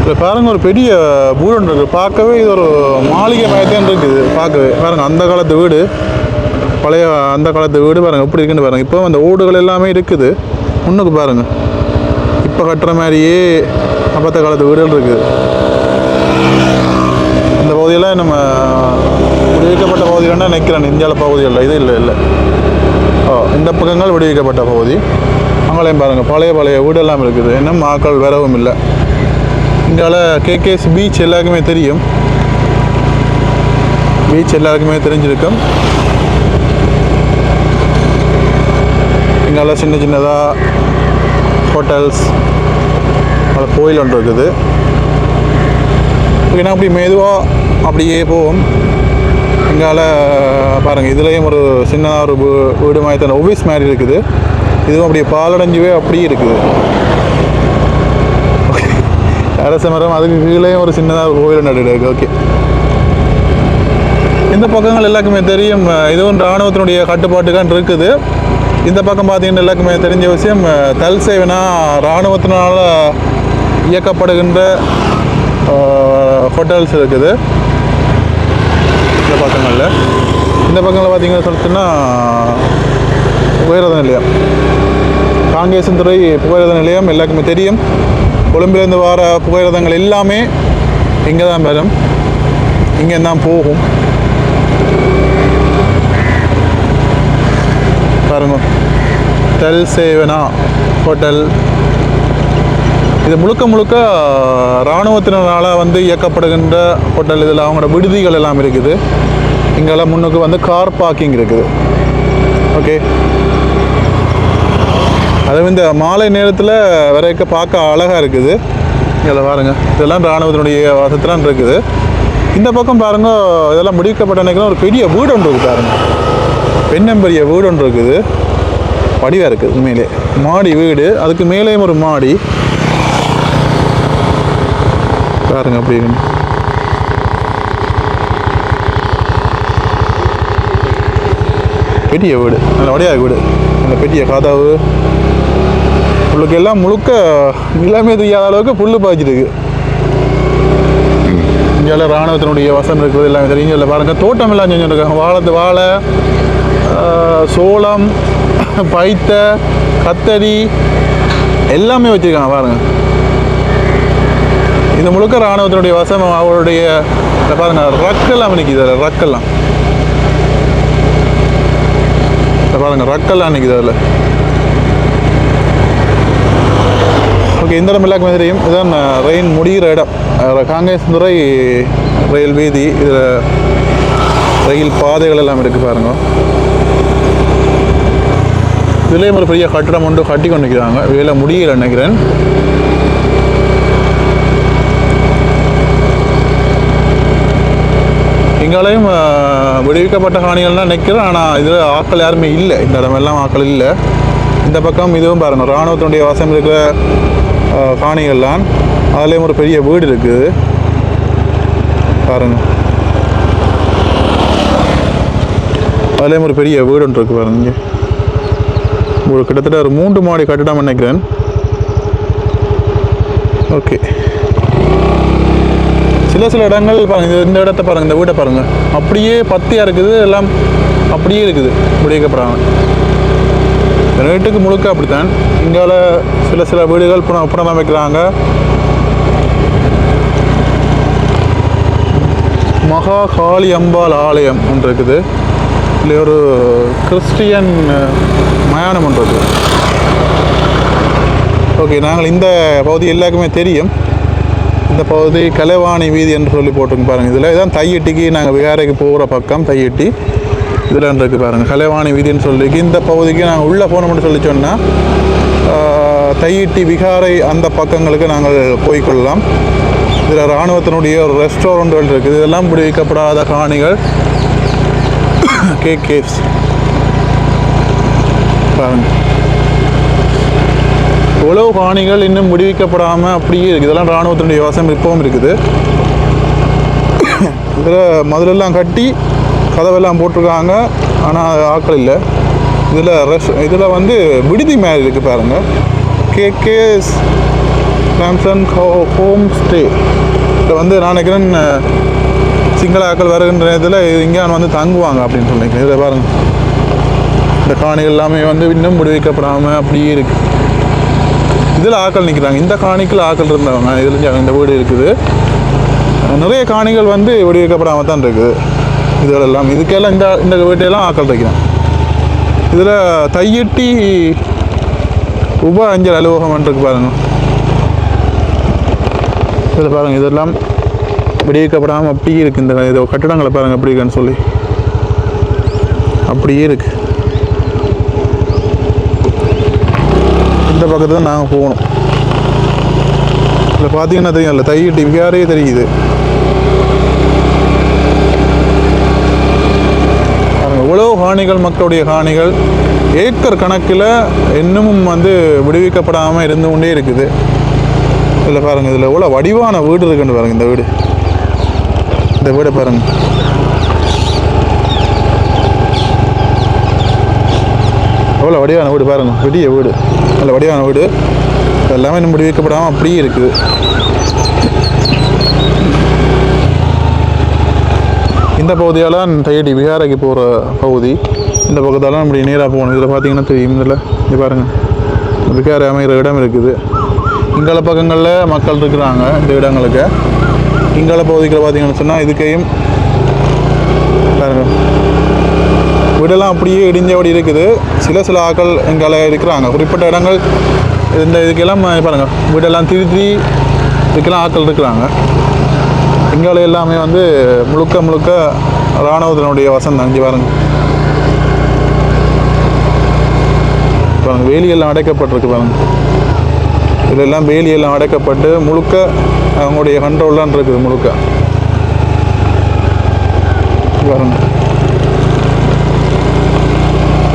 இதில் பாருங்கள், ஒரு பெரிய வீடு ஒன்று இருக்குது. பார்க்கவே இது ஒரு மாளிகை மையத்தான் இருக்குது. பார்க்கவே பாருங்கள், அந்த காலத்து வீடு, பழைய அந்த காலத்து வீடு பாருங்கள் எப்படி இருக்குன்னு பாருங்கள். இப்போ அந்த ஓடுகள் எல்லாமே இருக்குது. முன்னுக்கு பாருங்கள், இப்போ கட்டுற மாதிரியே அப்பத்த காலத்து வீடுகள் இருக்குது. இந்த பகுதியெல்லாம் நம்ம விடுவிக்கப்பட்ட பகுதிகள்னா நிற்கிறேன். இந்தியாவில் பகுதிகளில் இது இல்லை. இந்த பக்கங்கள் விடுவிக்கப்பட்ட பகுதி. அங்கேயும் பாருங்கள், பழைய வீடெல்லாம் இருக்குது. இன்னும் ஆக்கள் வரவும் இல்லை. இந்தியாவில் கேகேஎஸ் பீச் எல்லாருக்குமே தெரியும். பீச் எல்லாருக்குமே தெரிஞ்சிருக்கும். இங்கே சின்ன சின்னதாக ஹோட்டல்ஸ், கோயில் ஒன்று இருக்குது. ஏன்னா அப்படி மெதுவாக அப்படியே போவோம். இங்கால பாருங்கள், இதுலேயும் ஒரு சின்னதாக ஒரு வீடு மாதிரி தான் ஆஃபீஸ் மாதிரி இருக்குது. இதுவும் அப்படியே பாலடைஞ்சுவே அப்படியே இருக்குது. அரச மரம், அதுக்கு கீழே ஒரு சின்னதாக கோயில் நடுவில் இருக்குது. ஓகே, இந்த பக்கங்கள் எல்லாருக்குமே தெரியும். இதுவும் இராணுவத்தினுடைய கட்டுப்பாட்டுக்கான் இருக்குது. இந்த பக்கம் பார்த்தீங்கன்னா எல்லாருக்குமே தெரிஞ்ச விஷயம், தல் சேவனா இராணுவத்தினால் இயக்கப்படுகின்ற ஹோட்டல்ஸ் இருக்குது இந்த பக்கங்களில். இந்த பக்கங்களில் பார்த்தீங்கன்னா சொல்லிட்டுன்னா புகையிரத நிலையம், காங்கேசன்துறை புகையிரத நிலையம் எல்லாருக்குமே தெரியும். கொழும்பிலேருந்து வர புகையிரதங்கள் எல்லாமே இங்கே தான் வரும், இங்கே தான் போகும். பாருங்க, டெல் சேவனா ஹோட்டல். இது முழுக்க முழுக்க இராணுவத்தினரால் வந்து இயக்கப்படுகின்ற ஹோட்டல். இதில் அவங்களோட விடுதிகள் எல்லாம் இருக்குது. இங்கெல்லாம் முன்னுக்கு வந்து கார் பார்க்கிங் இருக்குது. ஓகே, அதுவும் இந்த மாலை நேரத்தில் வரைக்கும் பார்க்க அழகாக இருக்குது. இதில் பாருங்க, இதெல்லாம் இராணுவத்தினுடைய வசத்திலாம் இருக்குது. இந்த பக்கம் பாருங்க, இதெல்லாம் முடிக்கப்பட்ட நினைக்கிறேன் ஒரு பெரிய வீடு ஒன்று இருக்குது பாருங்க. பெரிய வீடு ஒன்று இருக்குது, வடிவாக இருக்குது உண்மையிலே. மாடி வீடு, அதுக்கு மேலேயும் ஒரு மாடி பாருங்க. அப்படி பெரிய வீடு, நல்ல வடிவாக வீடு, நல்ல பெரிய கதவு. உங்களுக்கு எல்லாம் முழுக்க நிலைமை தெரியாத அளவுக்கு புல் பாய்ச்சிருக்கு. இங்கெல்லாம் இராணுவத்தினுடைய வசம் இருக்குது எல்லாமே தெரியும். இதில் பாருங்கள், தோட்டம் எல்லாம் செஞ்சுருக்காங்க. வாழை, சோளம், பைத்த, கத்தரி எல்லாமே வச்சுருக்காங்க பாருங்கள். இந்த முழுக்க இராணுவத்தினுடைய வசம். அவருடைய பாருங்கள், ரக்கெல்லாம் நிற்கிது அதில், ரக்கெல்லாம் பாருங்கள், ரக்கெல்லாம் நிற்கிது அதில். ஓகே, இந்த இடம் எல்லாருக்குமே தெரியும். இதுதான் ரெயின் முடிகிற இடம், காங்கேசன்துறை ரயில் வீதி. இதில் ரயில் பாதைகள் எல்லாம் இருக்குது பாருங்க. இதுலேயும் ஒரு பெரிய கட்டிடம் ஒன்று கட்டி கொண்டு நிற்கிறாங்க. வேலை முடியல நினைக்கிறேன். இங்காலையும் விடுவிக்கப்பட்ட காணிகள்லாம் நிற்கிறேன். ஆனால் இதில் ஆட்கள் யாருமே இல்லை, இந்த இடமெல்லாம் ஆட்கள் இல்லை. இந்த பக்கம் இதுவும் பாருங்கள், இராணுவத்தினுடைய வாசம் இருக்கிற காணிகள்லாம். அதுலேயும் ஒரு பெரிய வீடு இருக்குது பாருங்கள். அதுலேயும் ஒரு பெரிய வீடு ஒன்று இருக்குது பாருங்க. இங்கே ஒரு கிட்டத்தட்ட ஒரு 3 மாடி கட்டிடம் நினைக்கிறேன். ஓகே, சில இடங்கள் பாருங்கள், இந்த இடத்த பாருங்கள், இந்த வீட்டை பாருங்கள், அப்படியே பத்தியாக இருக்குது, எல்லாம் அப்படியே இருக்குது, முடிக்கப்படாங்க. வீட்டுக்கு முழுக்க அப்படித்தான். இங்கால சில வீடுகள் அப்புறம் தான் வைக்கிறாங்க. மகா காளி அம்பாள் ஆலயம் ஒன்று இருக்குது. இல்லை ஒரு கிறிஸ்டியன் மயானம் ஒன்று இருக்குது. ஓகே, நாங்கள் இந்த பகுதி எல்லாருக்குமே தெரியும். இந்த பகுதி கலைவாணி வீதி என்று சொல்லி போட்டுங்க பாருங்கள். இதில் இதான் தையிட்டிக்கு நாங்கள் விகாரைக்கு போகிற பக்கம் தையிட்டி இதில் இருக்குது பாருங்கள், கலைவாணி வீதின்னு சொல்லி. இந்த பகுதிக்கு நாங்கள் உள்ளே போனோம்னு சொல்லி சொன்னால் தையிட்டி விகாரை அந்த பக்கங்களுக்கு நாங்கள் போய்கொள்ளலாம். இதில் இராணுவத்தினுடைய ஒரு ரெஸ்டாரண்ட்கள் இருக்குது. இதெல்லாம் விடுவிக்கப்படாத காணிகள். கேஸ் பாருங்கள், உளவு காணிகள் இன்னும் விடுவிக்கப்படாமல் அப்படியே இருக்குது. இதெல்லாம் இராணுவத்தினுடைய வசம் இப்பவும் இருக்குது. இதில் மதுளெல்லாம் கட்டி கதவெல்லாம் போட்டிருக்காங்க, ஆனால் ஆட்கள் இல்லை. இதில் வந்து விடுதி மேலே இருக்குது பாருங்கள், கேகேஎஸ் சாம்சங் ஹோம் ஸ்டே. இதில் வந்து நான் நினைக்கிறேன் சிங்கள ஆக்கள் வருகின்ற நேரத்தில் இங்கே வந்து தங்குவாங்க அப்படின்னு சொல்லியிருக்கேன். இதில் பாருங்கள், இந்த காணிகள் எல்லாமே வந்து இன்னும் விடுவிக்கப்படாமல் அப்படியே இருக்குது. இதில் ஆக்கள் நிற்கிறாங்க. இந்த காணிக்கில் ஆக்கள் இருந்தவங்க இதில் இந்த வீடு இருக்குது. நிறைய காணிகள் வந்து விடுவிக்கப்படாமல் தான் இருக்குது. இதெல்லாம் இதுக்கெல்லாம் இந்த வீட்டையெல்லாம் ஆக்கள் வைக்கிறேன். இதில் தையிட்டி உப அஞ்சல் அலுவலகம் இருக்கு பாருங்கள். இதில் பாருங்கள், இதெல்லாம் விடுவிக்கப்படாமல் அப்படியே இருக்குது. இந்த இதை கட்டிடங்களை பாருங்கள் எப்படி இருக்குன்னு சொல்லி அப்படியே இருக்குது. இந்த பக்கத்தில் நாங்கள் போகணும். இதில் பார்த்தீங்கன்னா தெரியும், இல்லை தையிட்டி விகாரே தெரியுது. எவ்வளோ காணிகள், மக்களுடைய காணிகள் ஏக்கர் கணக்கில் இன்னமும் வந்து விடுவிக்கப்படாமல் இருந்து கொண்டே இருக்குது. இதில் பாருங்கள், இதில் எவ்வளோ வடிவான வீடு இருக்குன்னு பாருங்கள். இந்த வீடை பாருங்கள். எவ்வளோ வடிவான வீடு பாருங்கள், பெரிய வீடு, நல்ல வடிவான வீடு. எல்லாமே இன்னும் விடுவிக்கப்படாமல் அப்படியே இருக்குது. இந்த பகுதியால் தையடி விகாரைக்கு போகிற பகுதி. இந்த பக்கத்தால் அப்படி நேராக போகணும். இதில் பார்த்தீங்கன்னா தெரியும், இதில் இது பாருங்கள் விகாரை அமைகிற இடம் இருக்குது. இங்கால பக்கங்களில் மக்கள் இருக்கிறாங்க இந்த இடங்களுக்கு. இங்கால பகுதிகளை பார்த்தீங்கன்னு சொன்னால் இதுக்கையும் பாருங்கள் வீடெல்லாம் அப்படியே இடிஞ்சபடி இருக்குது. சில ஆக்கள் எங்கால இருக்கிறாங்க. குறிப்பிட்ட இடங்கள் இந்த இதுக்கெல்லாம் பாருங்கள் வீடெல்லாம் திருத்தி இதுக்கெல்லாம் ஆக்கள் இருக்கிறாங்க. இங்கால எல்லாமே வந்து முழுக்க இராணுவத்தினுடைய வசம் தான். இங்கே பாருங்கள் வேலியெல்லாம் அடைக்கப்பட்டிருக்கு பாருங்கள். இதெல்லாம் வேலியெல்லாம் அடைக்கப்பட்டு முழுக்க அவங்களுடைய கண்ட்ரோல்லாம் இருக்குது. முழுக்க பாருங்கள்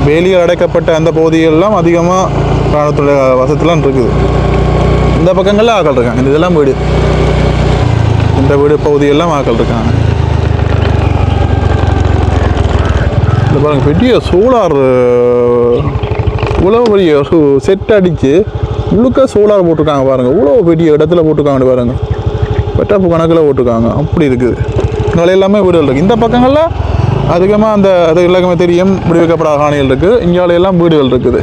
வேலியில் அடைக்கப்பட்ட அந்த பகுதிகளெல்லாம் அதிகமாக இராணுவத்துடைய வசத்துலாம் இருக்குது. இந்த பக்கங்களில் ஆக்கள் இருக்காங்க. இதெல்லாம் வீடு, இந்த வீடு பகுதியெல்லாம் ஆக்கள் இருக்காங்க. இந்த பாருங்கள் பெரிய சோலார் இவ்வளோ பெரிய செட் அடித்து முழுக்க சோலார் போட்டிருக்காங்க பாருங்கள். இவ்வளோ பெரிய இடத்துல போட்டிருக்காங்க பாருங்கள். பெட்டாப்பு கணக்கில் போட்டிருக்காங்க. அப்படி இருக்குது. இங்கே எல்லாமே வீடுகள் இருக்குது. இந்த பக்கங்களில் அதிகமாக அந்த அது எல்லாருக்குமே தெரியும் விடுவிக்கப்படாத காணிகள் இருக்குது. இங்கால எல்லாம் வீடுகள் இருக்குது.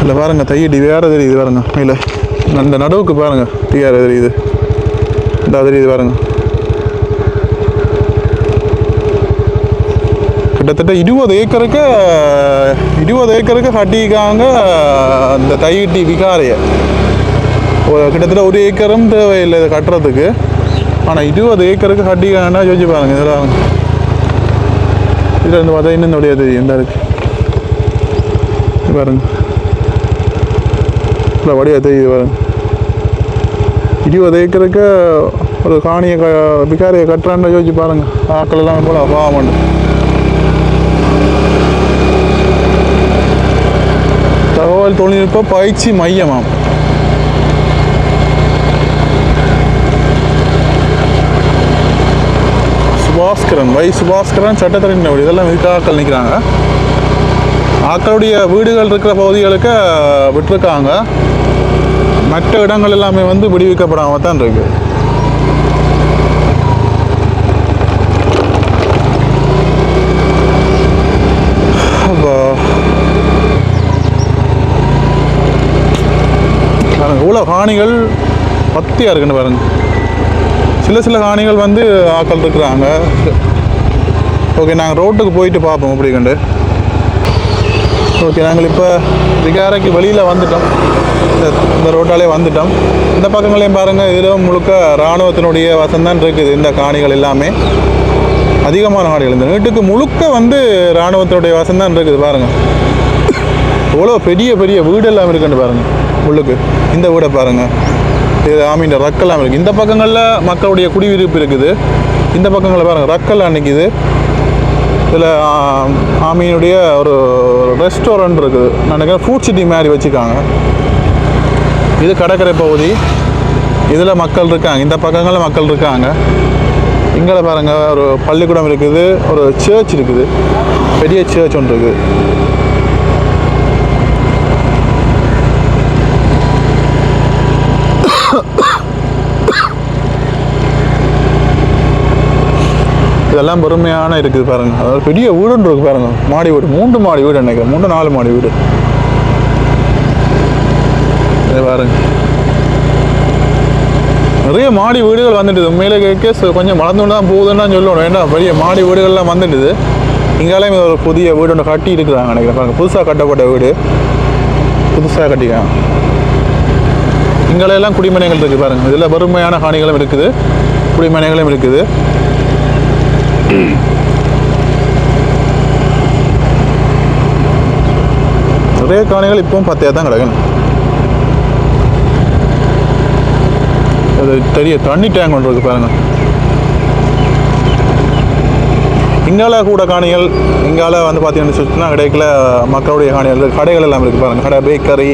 இல்லை பாருங்கள் தையடி வேறு தெரியுது பாருங்கள். இல்லை அந்த நடுவுக்கு பாருங்கள் வேறு தெரியுது. இந்த தெரியுது பாருங்கள். கிட்டத்தட்ட 20 ஏக்கருக்கு கட்டிக்காங்க அந்த தையடி விகாரையை. கிட்டத்தட்ட 1 ஏக்கரும் தேவையில்லை இதை கட்டுறதுக்கு. ஆனால் 20 ஏக்கருக்கு கட்டிக்காங்கன்னா யோசிச்சு பாருங்கள். இதெல்லாம் இதில் இருந்து பார்த்தா இன்னும் நொடியா தெரியும். இந்த இருக்கு பாருங்க, இல்லை வடியாக தெரியுது பாருங்க. 20 ஏக்கருக்கு ஒரு காணியை விகாரையை கட்டுறான்னு யோசிச்சு பாருங்கள். ஆக்கள் எல்லாம் போல பாவம். தகவல் தொழில்நுட்ப பயிற்சி மையமாம். சுபாஸ்கரன் சட்டத்தரணி இதெல்லாம் இதுக்காக ஆக்கள் நிற்கிறாங்க. ஆக்களுடைய வீடுகள் இருக்கிற பகுதிகளுக்கு விட்டுருக்காங்க. மற்ற இடங்கள் எல்லாமே வந்து விடுவிக்கப்படாமல் தான் இருக்கு. இவ்வளோ காணிகள் பத்தியாக இருக்குன்னு பாருங்க. சில காணிகள் வந்து ஆக்கள் இருக்கிறாங்க. ஓகே, நாங்கள் ரோட்டுக்கு போயிட்டு பார்ப்போம் அப்படி கண்டு. ஓகே, நாங்கள் இப்போ விகாரைக்கு வெளியில் வந்துட்டோம். இந்த ரோட்டாலே வந்துட்டோம். இந்த பக்கங்களையும் பாருங்கள். இதில் முழுக்க இராணுவத்தினுடைய வசந்தான் இருக்குது. இந்த காணிகள் எல்லாமே அதிகமான காணிகள். இந்த வீட்டுக்கு முழுக்க வந்து இராணுவத்தினுடைய வசந்தான் இருக்குது பாருங்கள். இவ்வளோ பெரிய வீடெல்லாம் இருக்குன்னு பாருங்கள். உள்ளுக்கு இந்த வீடை பாருங்கள். இது ஆமீன் ரக்கெல்லாம் இருக்குது. இந்த பக்கங்களில் மக்களுடைய குடியிருப்பு இருக்குது. இந்த பக்கங்களில் பாருங்கள் ரக்கெல்லாம் நிற்கிது. இதில் ஆமீனுடைய ஒரு ரெஸ்டாரண்ட் இருக்குது. நான் நினைக்கிறேன் ஃபுட் சிட்டி மாதிரி வச்சுருக்காங்க. இது கடற்கரை பகுதி. இதில் மக்கள் இருக்காங்க. இந்த பக்கங்களில் மக்கள் இருக்காங்க. இங்கே பாருங்கள் ஒரு பள்ளிக்கூடம் இருக்குது. ஒரு சர்ச் இருக்குது. பெரிய சர்ச் ஒன்று இருக்குது. இதெல்லாம் பெருமையான இருக்குது பாருங்கள். அதாவது பெரிய வீடுன்னு இருக்குது பாருங்கள். மாடி வீடு, 3 மாடி வீடு நினைக்கிறேன். 3-4 மாடி வீடு. இதை பாருங்க, நிறைய மாடி வீடுகள் வந்துட்டுது. உண்மையிலே கேட்க கொஞ்சம் வளர்ந்துட்டு தான் போகுதுன்னு தான் சொல்லணும். வேண்டாம், பெரிய மாடி வீடுகள்லாம் வந்துட்டுது. இங்காலையும் ஒரு புதிய வீடு ஒன்று கட்டி இருக்கிறாங்க நினைக்கிறேன் பாருங்கள். புதுசாக கட்டப்பட்ட வீடு, புதுசாக கட்டிக்காங்க. இங்காலையெல்லாம் குடிமனைகள் இருக்குது பாருங்கள். இதில் வறுமையான காணிகளும் இருக்குது, குடிமனைகளும் இருக்குது. நிறைய காணிகள் இப்பவும் பத்தையாக தான் கிடக்கணும். அது பெரிய தண்ணி டேங்க் ஒன்று இருக்குது பாருங்கள். இங்கால கூட காணிகள், இங்கால வந்து பார்த்தீங்கன்னு சுற்றினா கிடைக்கல மக்களுடைய காணிகள். கடைகள் எல்லாம் இருக்குது பாருங்கள். கடை, பேக்கரி,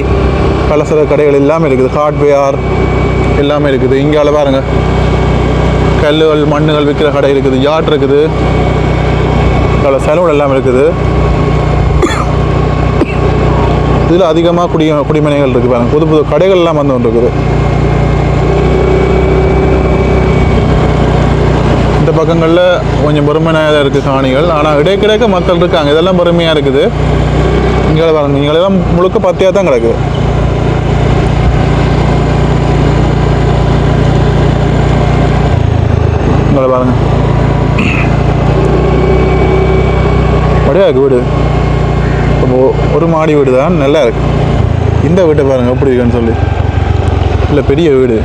பலசர கடைகள் எல்லாமே இருக்குது. ஹார்ட்வேர் எல்லாமே இருக்குது. இங்கால பாருங்கள் கல்லுகள், மண்ணுகள் விற்கிற கடை இருக்குது. யாட் இருக்குது. பல செலவுகள் எல்லாம் இருக்குது. இதில் அதிகமாக குடிமனைகள் இருக்குது பாருங்கள். புது கடைகள் எல்லாம் வந்து ஒன்று இருக்குது. பக்கங்களில் கொஞ்சம் பெருமையாக தான் இருக்குது காணிகள். ஆனால் இடைக்கிடைக்க மக்கள் இருக்காங்க, இதெல்லாம் பெருமையாக இருக்குது. இங்கே பாருங்க, இங்கெல்லாம் முழுக்க பத்தியாக தான் கிடக்குது. இங்கே பாருங்க, அப்படியே இருக்கு வீடு. இப்போ ஒரு மாடி வீடு தான், நல்லா இருக்கு. இந்த வீட்டை பாருங்கள் எப்படி இருக்குன்னு சொல்லி. இல்லை பெரிய வீடு,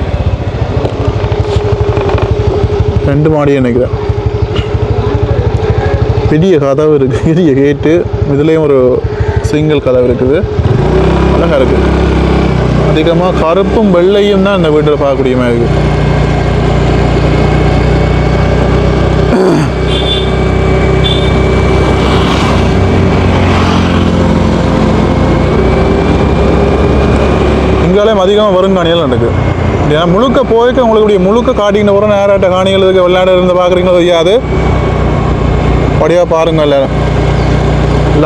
2 மாடி நினைக்கிறேன். பெரிய கதவு இருக்குது, பெரிய கேட்டு, இதுலேயும் ஒரு சிங்கிள் கதவு இருக்குது. அழகாக இருக்குது. அதிகமாக கருப்பும் வெள்ளையும் தான் இந்த வீட்டில் பார்க்கக்கூடிய மாதிரி இருக்குது. இங்காலையும் அதிகமாக வருங்காணிகள் நடக்குது. ஏன்னா முழுக்க போய்க்க உங்களுக்கு முழுக்க காட்டிக்கிட்டு வரும். நேராட்ட காணிகள் இருக்குது, விளையாட இருந்து பார்க்குறீங்களோ தெரியாது. படியாக பாருங்கள் எல்லாரும்.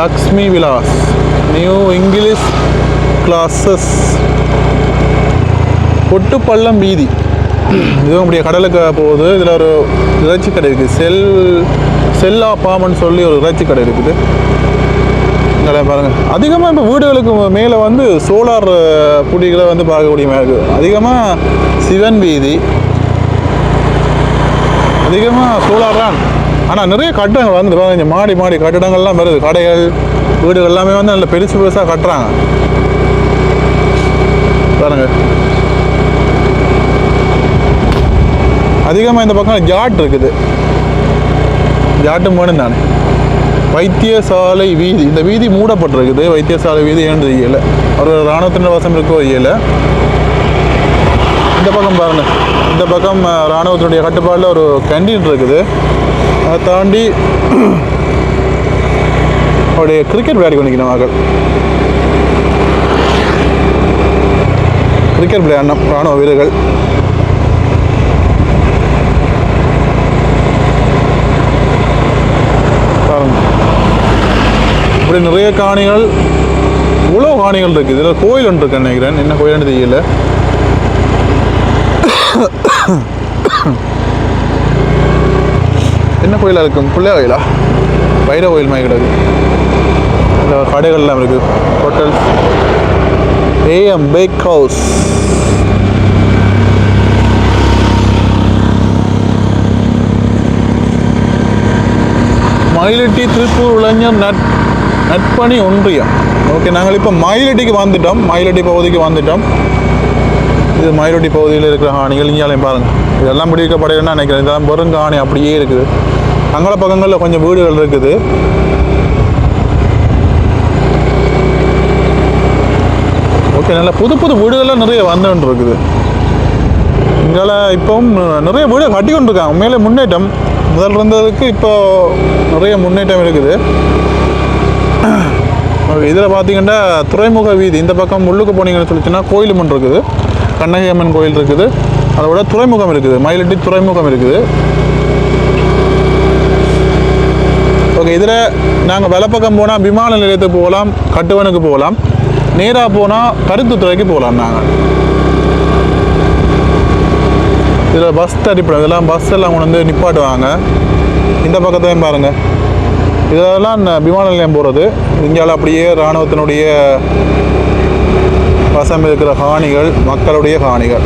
Lakshmi Vilas new English classes, Pottupallam வீதி. இதுவும் அப்படியே கடலுக்கு போகுது. இதில் ஒரு இறைச்சி கடை இருக்குது, செல்லா பாம்புன்னு சொல்லி ஒரு இறைச்சி கடை இருக்குது. பாருங்கள், அதிகமாக இப்போ வீடுகளுக்கு மேலே வந்து சோலார் குடிகளை வந்து பார்க்கக்கூடிய மாதிரி இருக்குது. அதிகமாக சிவன் வீதி, அதிகமாக சோலார் தான். ஆனால் நிறைய கட்டடங்கள் வந்து பாருங்க, மாடி மாடி கட்டடங்கள்லாம் வருது. கடைகள், வீடுகள் எல்லாமே வந்து நல்ல பெருசு பெருசாக கட்டுறாங்க பாருங்க. அதிகமாக இந்த பக்கம் ஜாட் இருக்குது, ஜாட்டும் வேணும் தானே. வைத்தியசாலை வீதி, இந்த வீதி மூடப்பட்டிருக்குது. வைத்தியசாலை வீதி ஏன்னு தெரியல, ஒரு இராணுவத்தின் வசம் இருக்கோ தெரியல. இந்த பக்கம் பாருங்கள், இந்த பக்கம் இராணுவத்தினுடைய கட்டுப்பாடில் ஒரு கேண்டீன் இருக்குது. அதை தாண்டி அவருடைய கிரிக்கெட் விளையாடி கொண்டிருக்கிற மக்கள், கிரிக்கெட் விளையாடணும் இராணுவ வீரர்கள். பாருங்கள், இப்படி நிறைய காணிகள், இவ்வளோ காணிகள் இருக்குது. இதில் கோயில் ஒன்று இருக்குன்னு நினைக்கிறேன், என்ன கோயில்னு தெரியல. என்ன கோயிலாக இருக்கும்? பிள்ளையா கோயிலா? வைர கோயில் மாதிரி கிடக்கு. இந்த கடைகள்லாம் இருக்குது. Hotels, AM bake house. Mayiliddy Thiruppur இளைஞர் நட்பணி ஒன்றியம். ஓகே, நாங்கள் இப்போ மயிலட்டிக்கு வந்துட்டோம், மயிலட்டி பகுதிக்கு வந்துட்டோம். இது மயிலட்டி பகுதியில் இருக்கிற காணிகள். இங்கேயும் பாருங்கள், இதெல்லாம் பிடிக்கப்படையன்னு நினைக்கிறேன். இதெல்லாம் பெருங்காணி அப்படியே இருக்குது. அங்கல பக்கங்களில் கொஞ்சம் வீடுகள் இருக்குது. ஓகே, நல்லா புது புது வீடுகள்லாம் நிறைய வந்துட்டு இருக்குது. இங்கே இப்போவும் நிறைய வீடு கட்டி கொண்டு இருக்காங்க. உண்மையிலே முன்னேற்றம் முதல் இருந்ததுக்கு இப்போ நிறைய முன்னேற்றம் இருக்குது. இதில் பார்த்தீங்கன்னா துறைமுக வீதி, இந்த பக்கம் உள்ளுக்கு போனீங்கன்னு சொல்லிச்சுன்னா கோயில் ஒன்று இருக்குது, கண்ணகி அம்மன் கோயில் இருக்குது. அதோட துறைமுகம் இருக்குது, மயிலட்டி துறைமுகம் இருக்குது. ஓகே, இதில் நாங்கள் வலப்பக்கம் போனால் விமான நிலையத்துக்கு போகலாம், கட்டுவனுக்கு போகலாம். நேராக போனால் கருத்துத்துறைக்கு போகலாம். நாங்கள் இதில் பஸ் தரிப்பிடம், இதெல்லாம் பஸ் எல்லாம் கொண்டு வந்து நிப்பாட்டுவாங்க. இந்த பக்கத்தையும் பாருங்கள், இதெல்லாம் விமான நிலையம் போகிறது. இந்தியாவில் அப்படியே இராணுவத்தினுடைய வசம் இருக்கிற காணிகள், மக்களுடைய காணிகள்.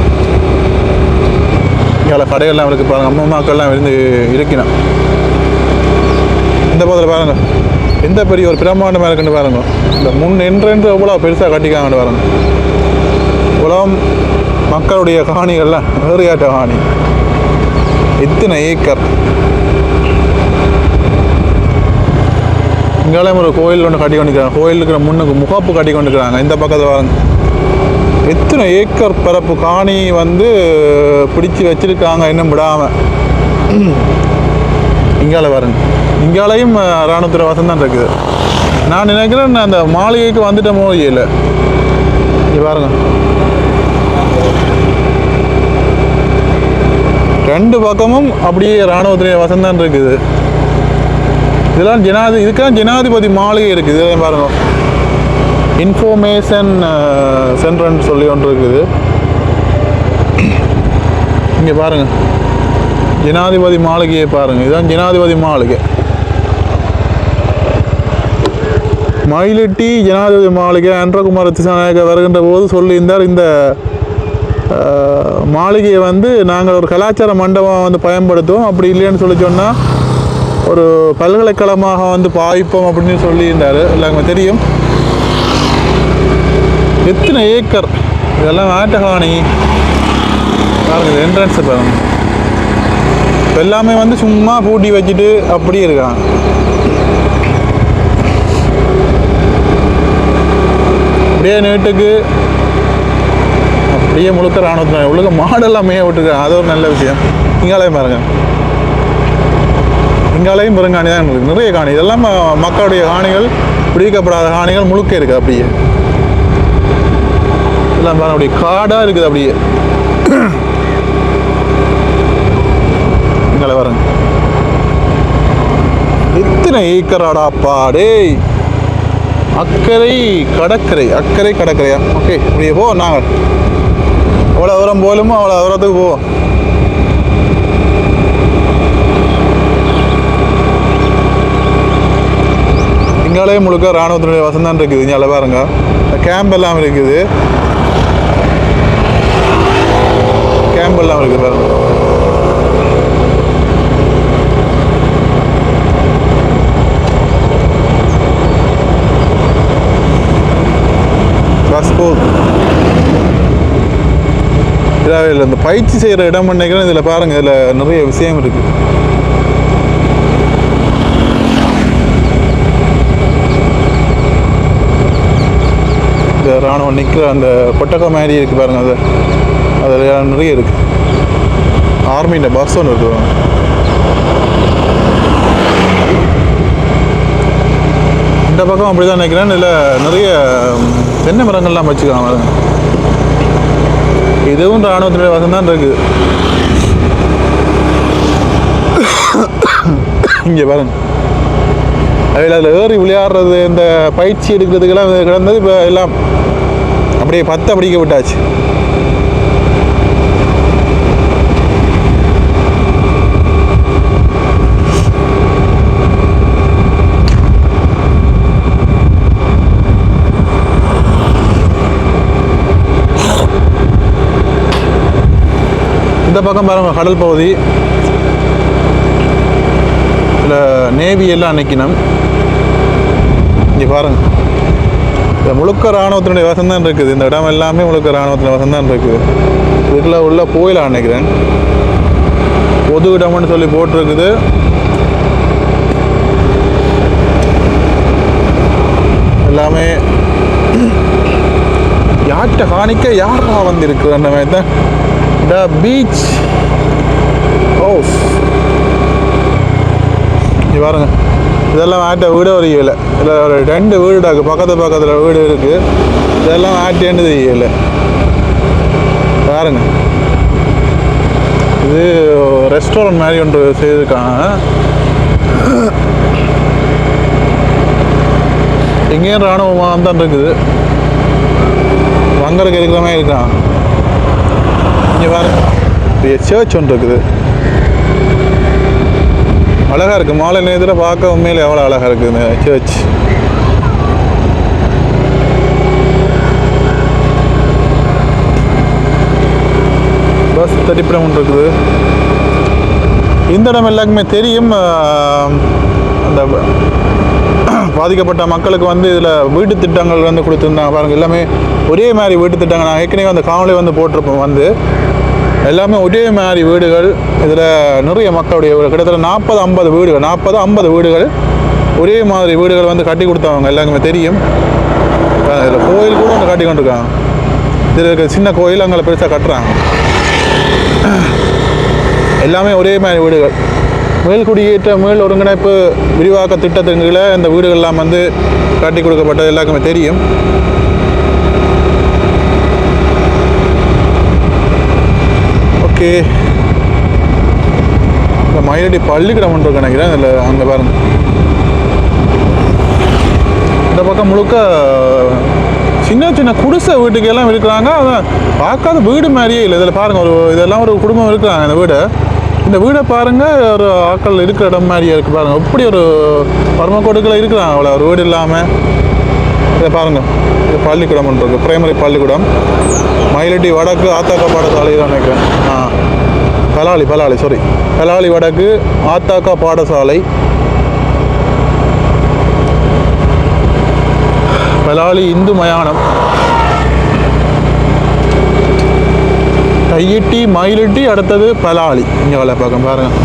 இங்கே கடைகள்லாம் இருக்குது பாருங்கள், அம்மாக்கள்லாம் இருந்து இருக்கணும். இந்த பக்கத்தில் பாருங்கள், எந்த பெரிய ஒரு பிரம்மாண்டமாக இருக்குன்னு பாருங்கள். இந்த முன் என்று எவ்வளோ பெருசாக கட்டிக்காங்கன்னு பாருங்கள். உலகம் மக்களுடைய காணிகள்லாம் வேறுயாட்ட காணி, இத்தனை ஏக்கர். இங்கேயும் ஒரு கோயில் ஒன்று கட்டி கொண்டிருக்கிறாங்க. கோயில் இருக்கிற முன்னுக்கு முகப்பு கட்டி கொண்டிருக்கிறாங்க. இந்த பக்கத்தை பாருங்க, எத்தனை ஏக்கர் பரப்பு காணி வந்து பிடிச்சி வச்சிருக்காங்க இன்னும் விடாமல். இங்கால பாருங்க, இங்காலையும் இராணுவத்துறை வசம் தான் இருக்குது. நான் நினைக்கிறேன் அந்த மாளிகைக்கு வந்துட்ட மோதியில் இங்கே பாருங்க, 2 பக்கமும் அப்படியே இராணுவத்துறை வசம் தான் இருக்குது. இதெல்லாம் இதுக்கெல்லாம் ஜனாதிபதி மாளிகை இருக்குது. இதெல்லாம் பாருங்க, இன்ஃபர்மேஷன் சென்டர்னு சொல்லி ஒன்று இருக்குது. இங்கே பாருங்கள், ஜனாதிபதி மாளிகையை பாருங்கள். இதுதான் ஜனாதிபதி மாளிகை. மயிலிட்டி ஜனாதிபதி மாளிகை அன்றகுமார திசாநாயக்க வருகின்ற போது சொல்லியிருந்தார், இந்த மாளிகையை வந்து நாங்கள் ஒரு கலாச்சார மண்டபம் வந்து பயன்படுத்துவோம், அப்படி இல்லைன்னு சொல்லி சொன்னால் ஒரு பல்கலைக்கழகமாக வந்து பாவிப்போம் அப்படின்னு சொல்லியிருந்தார். எல்லாருமே தெரியும். எத்தனை ஏக்கர் இதெல்லாம் ஆட்டகாணி பாருங்கள். என்ட்ரன்ஸை பாருங்கள். இப்போ எல்லாமே வந்து சும்மா பூட்டி வச்சுட்டு அப்படியே இருக்காங்க. அப்படியே நேட்டுக்கு அப்படியே முழுக்க இராணுவத்தினர் உள்ள மாடெல்லாம் மேய விட்டுருக்காங்க. அது ஒரு நல்ல விஷயம். இங்காலையும் பாருங்க, இங்காலையும் பெருங்காணி தான் இருக்குது. நிறைய காணி. இதெல்லாம் மக்களுடைய காணிகள், பிடிக்கப்படாத காணிகள் முழுக்க இருக்குது. அப்படியே எல்லாம் பாருங்க, அப்படியே காடாக இருக்குது. அப்படியே இங்கால பாருங்க, எத்தனை ஏக்கராடாப்பா டேய். அக்கறை கடற்கரை, அக்கறை கடற்கரையா? ஓகே, அப்படியே போ. நாங்கள் அவ்வளோ தூரம் போலுமோ அவ்வளோ தூரத்துக்கு போவோம். இங்காலே முழுக்க இராணுவத்தினுடைய வசந்தான் இருக்குது. இங்கே பாருங்க, கேம்ப் எல்லாம் இருக்குது. கேம்ப் எல்லாம் இருக்குது பாருங்க. இதில் இந்த பயிற்சி செய்கிற இடம் நினைக்கிறேன். இதில் பாருங்கள், இதில் நிறைய விஷயம் இருக்குது. இந்த இராணுவம் நிற்கிற அந்த கொட்டக்கை மாதிரி இருக்குது பாருங்கள். அதில் நிறைய இருக்குது. ஆர்மியின் பஸ் ஒன்று இருக்குது. இந்த பக்கம் அப்படி தான் நினைக்கிறேன். இதில் நிறைய தென்னை மரங்கள்லாம் வச்சுக்கலாம். இதுவும் இராணுவத்தினுடைய வசம் தான் இருக்குது. இங்கே பாருங்க, அதில் ஏறி விளையாடுறது, இந்த பயிற்சி எடுக்கிறதுக்கெல்லாம் கிடந்தது. இப்போ எல்லாம் அப்படியே பத்த படிக்க விட்டாச்சு. இந்த பக்கம் பாருங்கள், கடல் பகுதி. இதில் நேவி எல்லாம் நிற்கணும். இங்கே பாருங்கள், இந்த முழுக்க இராணுவத்தினுடைய வசந்தான் இருக்குது. இந்த இடம் எல்லாமே முழுக்க இராணுவத்தினுடைய வசந்தான் இருக்குது. இதுக்குள்ள உள்ள போயிலாம் நினைக்கிறேன். பொது இடம்னு சொல்லி போட்டிருக்குது. எல்லாமே யார்கிட்ட காணிக்க யாரா வந்திருக்கு அந்த மாதிரி தான். The beach house. இங்கே பாருங்க, இதெல்லாம் ஆட்ட வீடு வரையில. இதில் ஒரு 2 வீடு இருக்குது. பக்கத்தில் வீடு இருக்குது. இதெல்லாம் ஆட்டேன்னு தெரியல. பாருங்க, இது ரெஸ்டாரண்ட் மாதிரி ஒன்று செய்திருக்காங்க. எங்கேயும் இராணுவமாக தான் இருக்குது. வங்கருக்கு இருக்கிற மாதிரி இருக்கான். இங்கே பாருங்க, சர்ச் ஒன்று இருக்குது. அழகாக இருக்குது. மாலை நேரத்தில் பார்க்க உண்மையில் எவ்வளோ அழகாக இருக்குது இந்த சர்ச். பஸ் தரிப்பிடம் ஒன்று இருக்குது. இந்த இடம் எல்லாருக்குமே தெரியும். அந்த பாதிக்கப்பட்ட மக்களுக்கு வந்து இதில் வீட்டு திட்டங்கள் வந்து கொடுத்துருந்தாங்க. பாருங்கள், எல்லாமே ஒரே மாதிரி வீட்டு திட்டங்கள். நான் ஏற்கனவே அந்த காணொலி வந்து போட்டிருப்போம். வந்து எல்லாமே ஒரே மாதிரி வீடுகள். இதில் நிறைய மக்களுடைய கிட்டத்தட்ட 40-50 வீடுகள், 40-50 வீடுகள், ஒரே மாதிரி வீடுகள் வந்து கட்டி கொடுத்தவங்க எல்லாருக்குமே தெரியும். இதில் கோயில் கூட வந்து கட்டி கொண்டிருக்காங்க. இதில் இருக்க சின்ன கோயில் அங்கே பெருசாக கட்டுறாங்க. எல்லாமே ஒரே மாதிரி வீடுகள். மேல்குடியேற்ற மேல் ஒருங்கிணைப்பு விரிவாக்க திட்டத்தின் கீழே இந்த வீடுகள்லாம் வந்து கட்டி கொடுக்கப்பட்டது எல்லாருக்குமே தெரியும். ஓகே, இந்த மயிலடி பள்ளிக்கூடம் ஒன்று நினைக்கிறேன். இதில் அங்கே பாருங்கள், இந்த பக்கம் முழுக்க சின்ன சின்ன குடிசை வீட்டுக்கெல்லாம் இருக்கிறாங்க. அதான் பார்க்காத வீடு மாதிரியே இல்லை. இதில் பாருங்கள், இதெல்லாம் ஒரு குடும்பம் இருக்கிறாங்க. இந்த வீடு இந்த வீடை பாருங்கள், ஒரு ஆக்கள் இருக்கிற இடம் மாதிரியே இருக்குது பாருங்கள். எப்படி ஒரு பரமக்கோட்டுக்குள்ள இருக்கிறாங்க அவ்வளோ ஒரு வீடு இல்லாமல். இதை பாருங்கள், இது பள்ளிக்கூடம் ஒன்று இருக்குது, பிரைமரி பள்ளிக்கூடம். மயிலட்டி வடக்கு ஆத்தாக்கா பாடசாலை தான் நினைக்கிறேன். பலாலி வடக்கு ஆத்தாக்கா பாடசாலை. பலாலி இந்து மயானம். கையிட்டி மயிலிட்டி, அடுத்தது பலாலி. இங்கே வேலை பார்க்க பாருங்கள்.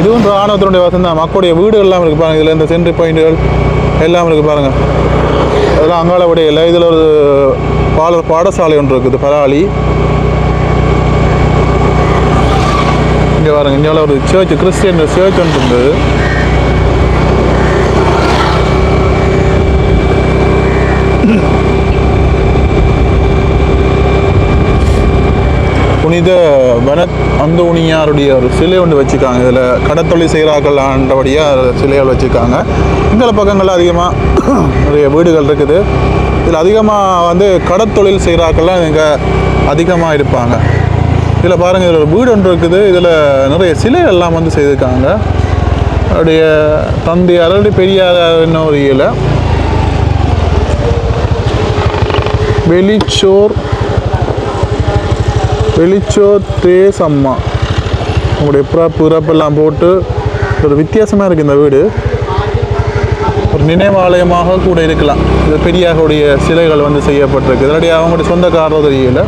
இதுவும் இராணுவத்தினுடைய வசம் தான். மக்களுடைய வீடு எல்லாம் இருக்குது பாருங்கள். இதில் இந்த சென்ட்ரி பாயிண்ட்டுகள் எல்லாம் இருக்குது பாருங்கள். அதெல்லாம் அங்காள விட இல்லை. இதில் ஒரு பாடசாலை ஒன்று இருக்குது, பலாலி. இங்கே பாருங்கள், இங்கே ஒரு சர்ச், கிறிஸ்டியன் சர்ச் ஒன்று இருந்தது. புனித வனத் அந்தோனியாருடைய ஒரு சிலை ஒன்று வச்சுருக்காங்க. இதில் கடத்தொழில் செய்கிறார்கள் ஆண்டபடியாக சிலைகள் வச்சுருக்காங்க. இங்கே பக்கங்களில் அதிகமாக நிறைய வீடுகள் இருக்குது. இதில் அதிகமாக வந்து கடத்தொழில் செய்கிறாக்கள்லாம் இங்கே அதிகமாக இருப்பாங்க. இதில் பாருங்கள், இதில் ஒரு வீடு ஒன்று இருக்குது. இதில் நிறைய சிலைகள் எல்லாம் வந்து செய்திருக்காங்க. அவருடைய தந்தையார், அவருடைய பெரியார் என்ன ஒரு இயலை வெளிச்சோர் தேஸ் அம்மா உங்களுடைய பிறப்பெல்லாம் போட்டு ஒரு வித்தியாசமாக இருக்குது இந்த வீடு. ஒரு நினைவாலயமாக கூட இருக்கலாம். இது பெரியாருடைய சிலைகள் வந்து செய்யப்பட்டிருக்கு. இதனுடைய அவங்களுடைய சொந்தக்காரர் தெரியல.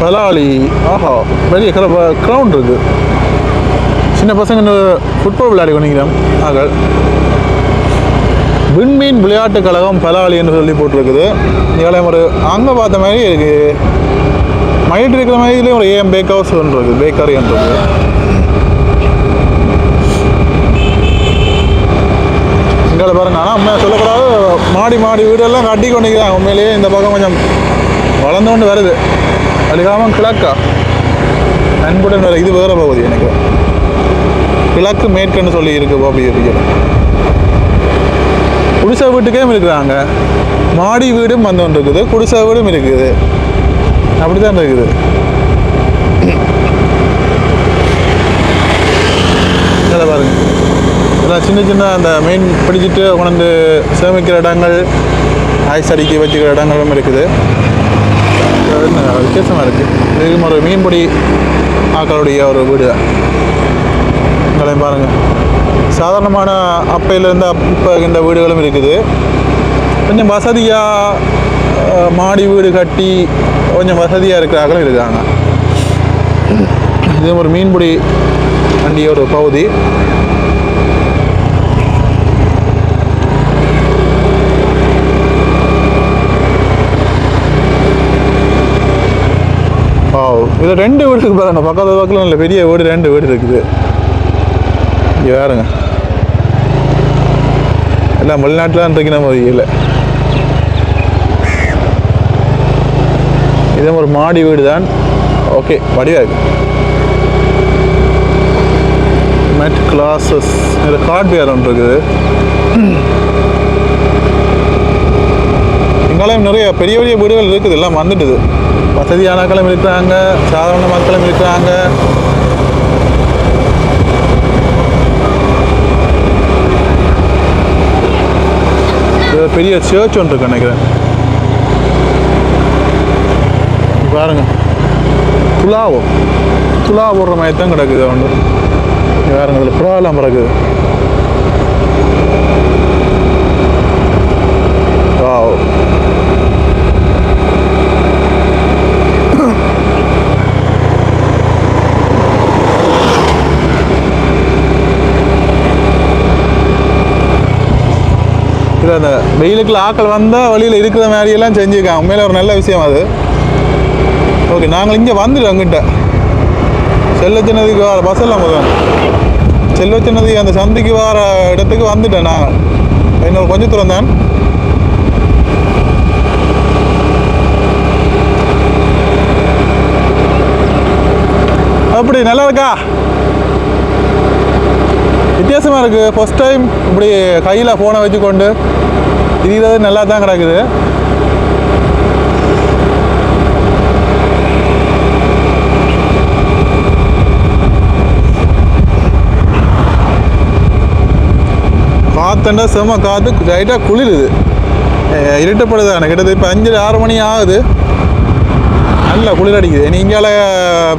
பலாலி, ஆஹா, பெரிய கிரவுண்ட் இருக்குது. சின்ன பசங்க ஃபுட்பால் விளையாடி கொண்டிருக்கிறோம். ஆகல் விண்மீன் விளையாட்டுக் கழகம் பலாலி என்று சொல்லி போட்டிருக்குது. இதில் ஒரு அங்கே பார்த்த மாதிரி இருக்குது. மயிட்டு இருக்கிற மாதிரி ஒரு ஏஎம் பேக் ஹவுஸ் ஒன்று இருக்குது, பேக்கரி ஒன்று இருக்குது. இங்கே பாருங்க. ஆனால் உண்மையாக சொல்லக்கூடாது, மாடி வீடெல்லாம் கட்டி கொண்டிருக்கிறாங்க. உண்மையிலேயே இந்த பக்கம் கொஞ்சம் வளர்ந்து கொண்டு வருது. அழுகாமல் கிழக்கா அன்புடன் வேறு இது வேறு பகுதி. எனக்கு கிழக்கு மேற்குன்னு சொல்லி இருக்கு. அப்படி இருக்குது. குடிசை வீட்டுக்கே இருக்கிறாங்க. மாடி வீடும் வந்து ஒன்று இருக்குது, குடிசை வீடும் இருக்குது. அப்படி தான் இருக்குது. அதை பாருங்க, இதெல்லாம் சின்ன சின்ன அந்த மீன் பிடிச்சிட்டு கொண்டு சேமிக்கிற இடங்கள், ஐஸ் அடிக்க வச்சுக்கிற இடங்களும் இருக்குது. வித்தியாசமாக இருக்குது. இது ஒரு மீன்பிடி ஆக்களுடைய ஒரு வீடு தான். உங்களையும் பாருங்கள், சாதாரணமான அப்பையிலேருந்து இப்போ இந்த வீடுகளும் இருக்குது. கொஞ்சம் வசதியாக மாடி வீடு கட்டி கொஞ்சம் வசதியாக இருக்கிறாங்களும் இருக்காங்க. இது ஒரு மீன்பிடி வண்டிய ஒரு பகுதி. இதில் 2 வீடு இருக்குது பாருங்க. பக்கத்தில் நல்ல பெரிய வீடு, 2 வீடு இருக்குது. இங்கே வேறுங்க, எல்லாம் வெளிநாட்டில் தான் இருக்கிற மாதிரி இல்லை. இதே ஒரு மாடி வீடு தான். ஓகே, வடிவாக இருக்கு. மெட் கிளாஸஸ், இது ஹார்ட்வேர் ஒன்று இருக்குது. இங்கெல்லாம் நிறைய பெரிய பெரிய வீடுகள் இருக்குது. எல்லாம் வந்துட்டுது. வசதியானக்களும் இருக்கிறாங்க, சாதாரண மக்களும் இருக்கிறாங்க. பெரிய சர்ச் ஒன்று இருக்கு நினைக்கிறேன். பாருங்க, துலா போடுற மாதிரி தான் கிடக்குது. ஒன்று பாருங்க, அதில் புறாலாம் கிடக்குது. அந்த வெயிலுக்குள்ள ஆக்கள் வந்தால் வழியில் இருக்கிற மாதிரியெல்லாம் செஞ்சுருக்காங்க. உண்மையில ஒரு நல்ல விஷயம் அது. ஓகே, நாங்கள் இங்கே வந்துட்டோம். அங்கிட்ட செல்லச்சின்னதிக்கு வர பஸ் எல்லாம் போதும். செல்லச்சின்னதி அந்த சந்திக்கு வர இடத்துக்கு வந்துட்டேன். நாங்கள் இன்னொரு கொஞ்சம் தூரம் தான். அப்படி நல்லா இருக்கா? வித்தியாசமாக இருக்குது. ஃபர்ஸ்ட் டைம் இப்படி கையில் ஃபோனை வச்சுக்கொண்டு இது நல்லா தான் கிடக்குது. காற்றுண்டா செம காற்று, ரைட்டாக குளிருது, இருட்டப்படுது. எனக்கு கிட்டத்தட்ட இப்போ 5-6 மணி ஆகுது. நல்லா குளிர் அடிக்குது. இங்கால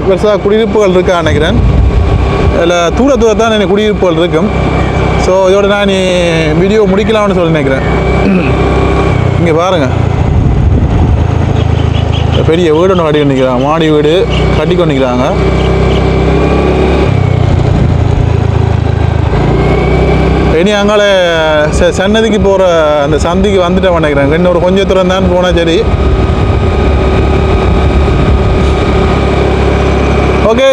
பெருசாக குடியிருப்புகள் இருக்கா நினைக்கிறேன். அதில் தூர தான் எனக்கு குடியிருப்புகள் இருக்கும். ஸோ இதோட நான் வீடியோ முடிக்கலாம்னு சொல்லி நினைக்கிறேன். இங்கே பாருங்கள், பெரிய வீடு ஒன்று கட்டி கொண்டிருக்கிறாங்க, மாடி வீடு கட்டி கொண்டிருக்கிறாங்க. இனி அங்கால சன்னதிக்கு போகிற அந்த சந்திக்கு வந்துட்டு நினைக்கிறேன். இன்னொரு கொஞ்சம் தூரம் தான் போனால் சரி. ஓகே,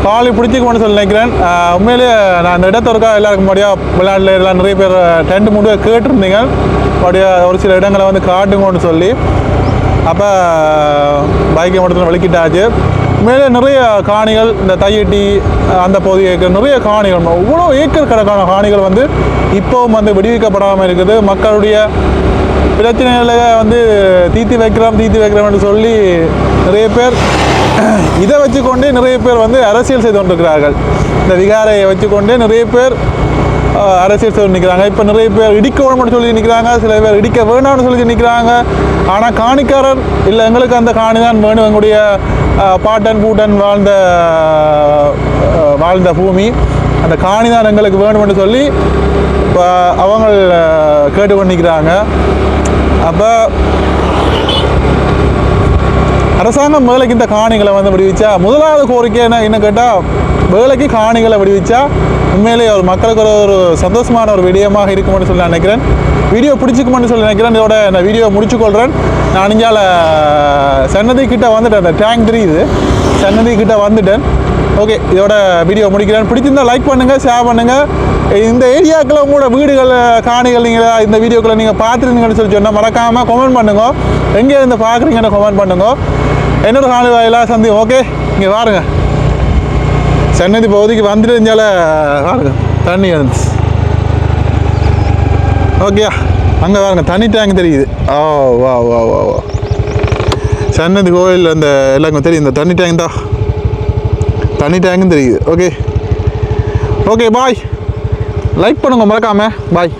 காலி பிடிச்சிக்கணும்னு சொல்லி நினைக்கிறேன். உண்மையிலேயே நான் அந்த இடத்திற்காக எல்லாருக்கும் முன்னாடியாக விளையாட்டில் எல்லாம் நிறைய பேர் டென்ட் மூடு கேட்டிருந்தீங்க. அப்படியே ஒரு சில இடங்களை வந்து காட்டுங்கன்னு சொல்லி. அப்போ பைக்கை மட்டும் வெளிக்கிட்டாச்சு. உண்மையிலே நிறைய காணிகள், இந்த தையட்டி அந்த பகுதி ஏக்கர் நிறைய காணிகள், இவ்வளோ ஏக்கர் கணக்கான காணிகள் வந்து இப்போவும் வந்து விடுவிக்கப்படாமல் இருக்குது. மக்களுடைய பிரச்சனைகளை வந்து தீர்த்து வைக்கிறோம்னு சொல்லி நிறைய பேர் இதை வச்சுக்கொண்டே நிறைய பேர் வந்து அரசியல் செய்து கொண்டிருக்கிறார்கள். இந்த விகாரையை வச்சுக்கொண்டே நிறைய பேர் அரசியல் செய்து நிற்கிறாங்க. இப்போ நிறைய பேர் இடிக்க வேணும்னு சொல்லி நிற்கிறாங்க, சில பேர் இடிக்க வேணாம்னு சொல்லி நிற்கிறாங்க. ஆனால் காணிக்காரர் இல்லை, எங்களுக்கு அந்த காணி தான் வேணும், எங்களுடைய பாட்டன் பூட்டன் வாழ்ந்த பூமி, அந்த காணி தான் எங்களுக்கு வேணும்னு சொல்லி இப்போ அவங்க கேட்டு பண்ணிக்கிறாங்க. அப்போ அரசாங்கம் வேலைக்கு இந்த காணிகளை வந்து விடுவிச்சா, முதலாவது கோரிக்கை என்ன கேட்டால், வேலைக்கு காணிகளை விடுவிச்சா உண்மையிலேயே ஒரு மக்களுக்கு ஒரு சந்தோஷமான ஒரு விடயமாக இருக்குமென்னு சொல்லி நான் நினைக்கிறேன். வீடியோ பிடிச்சிக்குமென்னு சொல்லி நினைக்கிறேன். இதோட நான் வீடியோ முடிச்சுக்கொள்கிறேன். நான் இங்கால சன்னதி கிட்ட வந்துட்டேன், அந்த டேங்க் தெரியுது, சன்னதி கிட்ட வந்துட்டேன். ஓகே, இதோட வீடியோ முடிக்கிறேன். பிடிச்சிருந்தால் லைக் பண்ணுங்கள், ஷேர் பண்ணுங்கள். இந்த ஏரியாக்களை உங்களோட வீடுகள் காணிகள் நீங்கள் இந்த வீடியோக்களை நீங்கள் பார்த்துருந்தீங்கன்னு சொல்லி சொன்னால் மறக்காமல் கமெண்ட் பண்ணுங்க. எங்கே இருந்து பார்க்குறீங்கன்னு கமெண்ட் பண்ணுங்க. என்னோட காணொலி வாயிலாக சந்தி. ஓகே, இங்கே பாருங்க, சன்னதி பகுதிக்கு வந்துட்டு இருந்தால பாருங்க தண்ணி வந்துச்சு. ஓகேயா, அங்கே பாருங்க தண்ணி டேங்க் தெரியுது. ஓ வா வா வா வா, சன்னதி கோயில் அந்த எல்லாருக்கும் தெரியும், இந்த தண்ணி டேங்க் தான், தண்ணி டேங்கும் தெரியுது. ஓகே ஓகே, பாய். லைக் பண்ணுங்க மறக்காம. பாய்.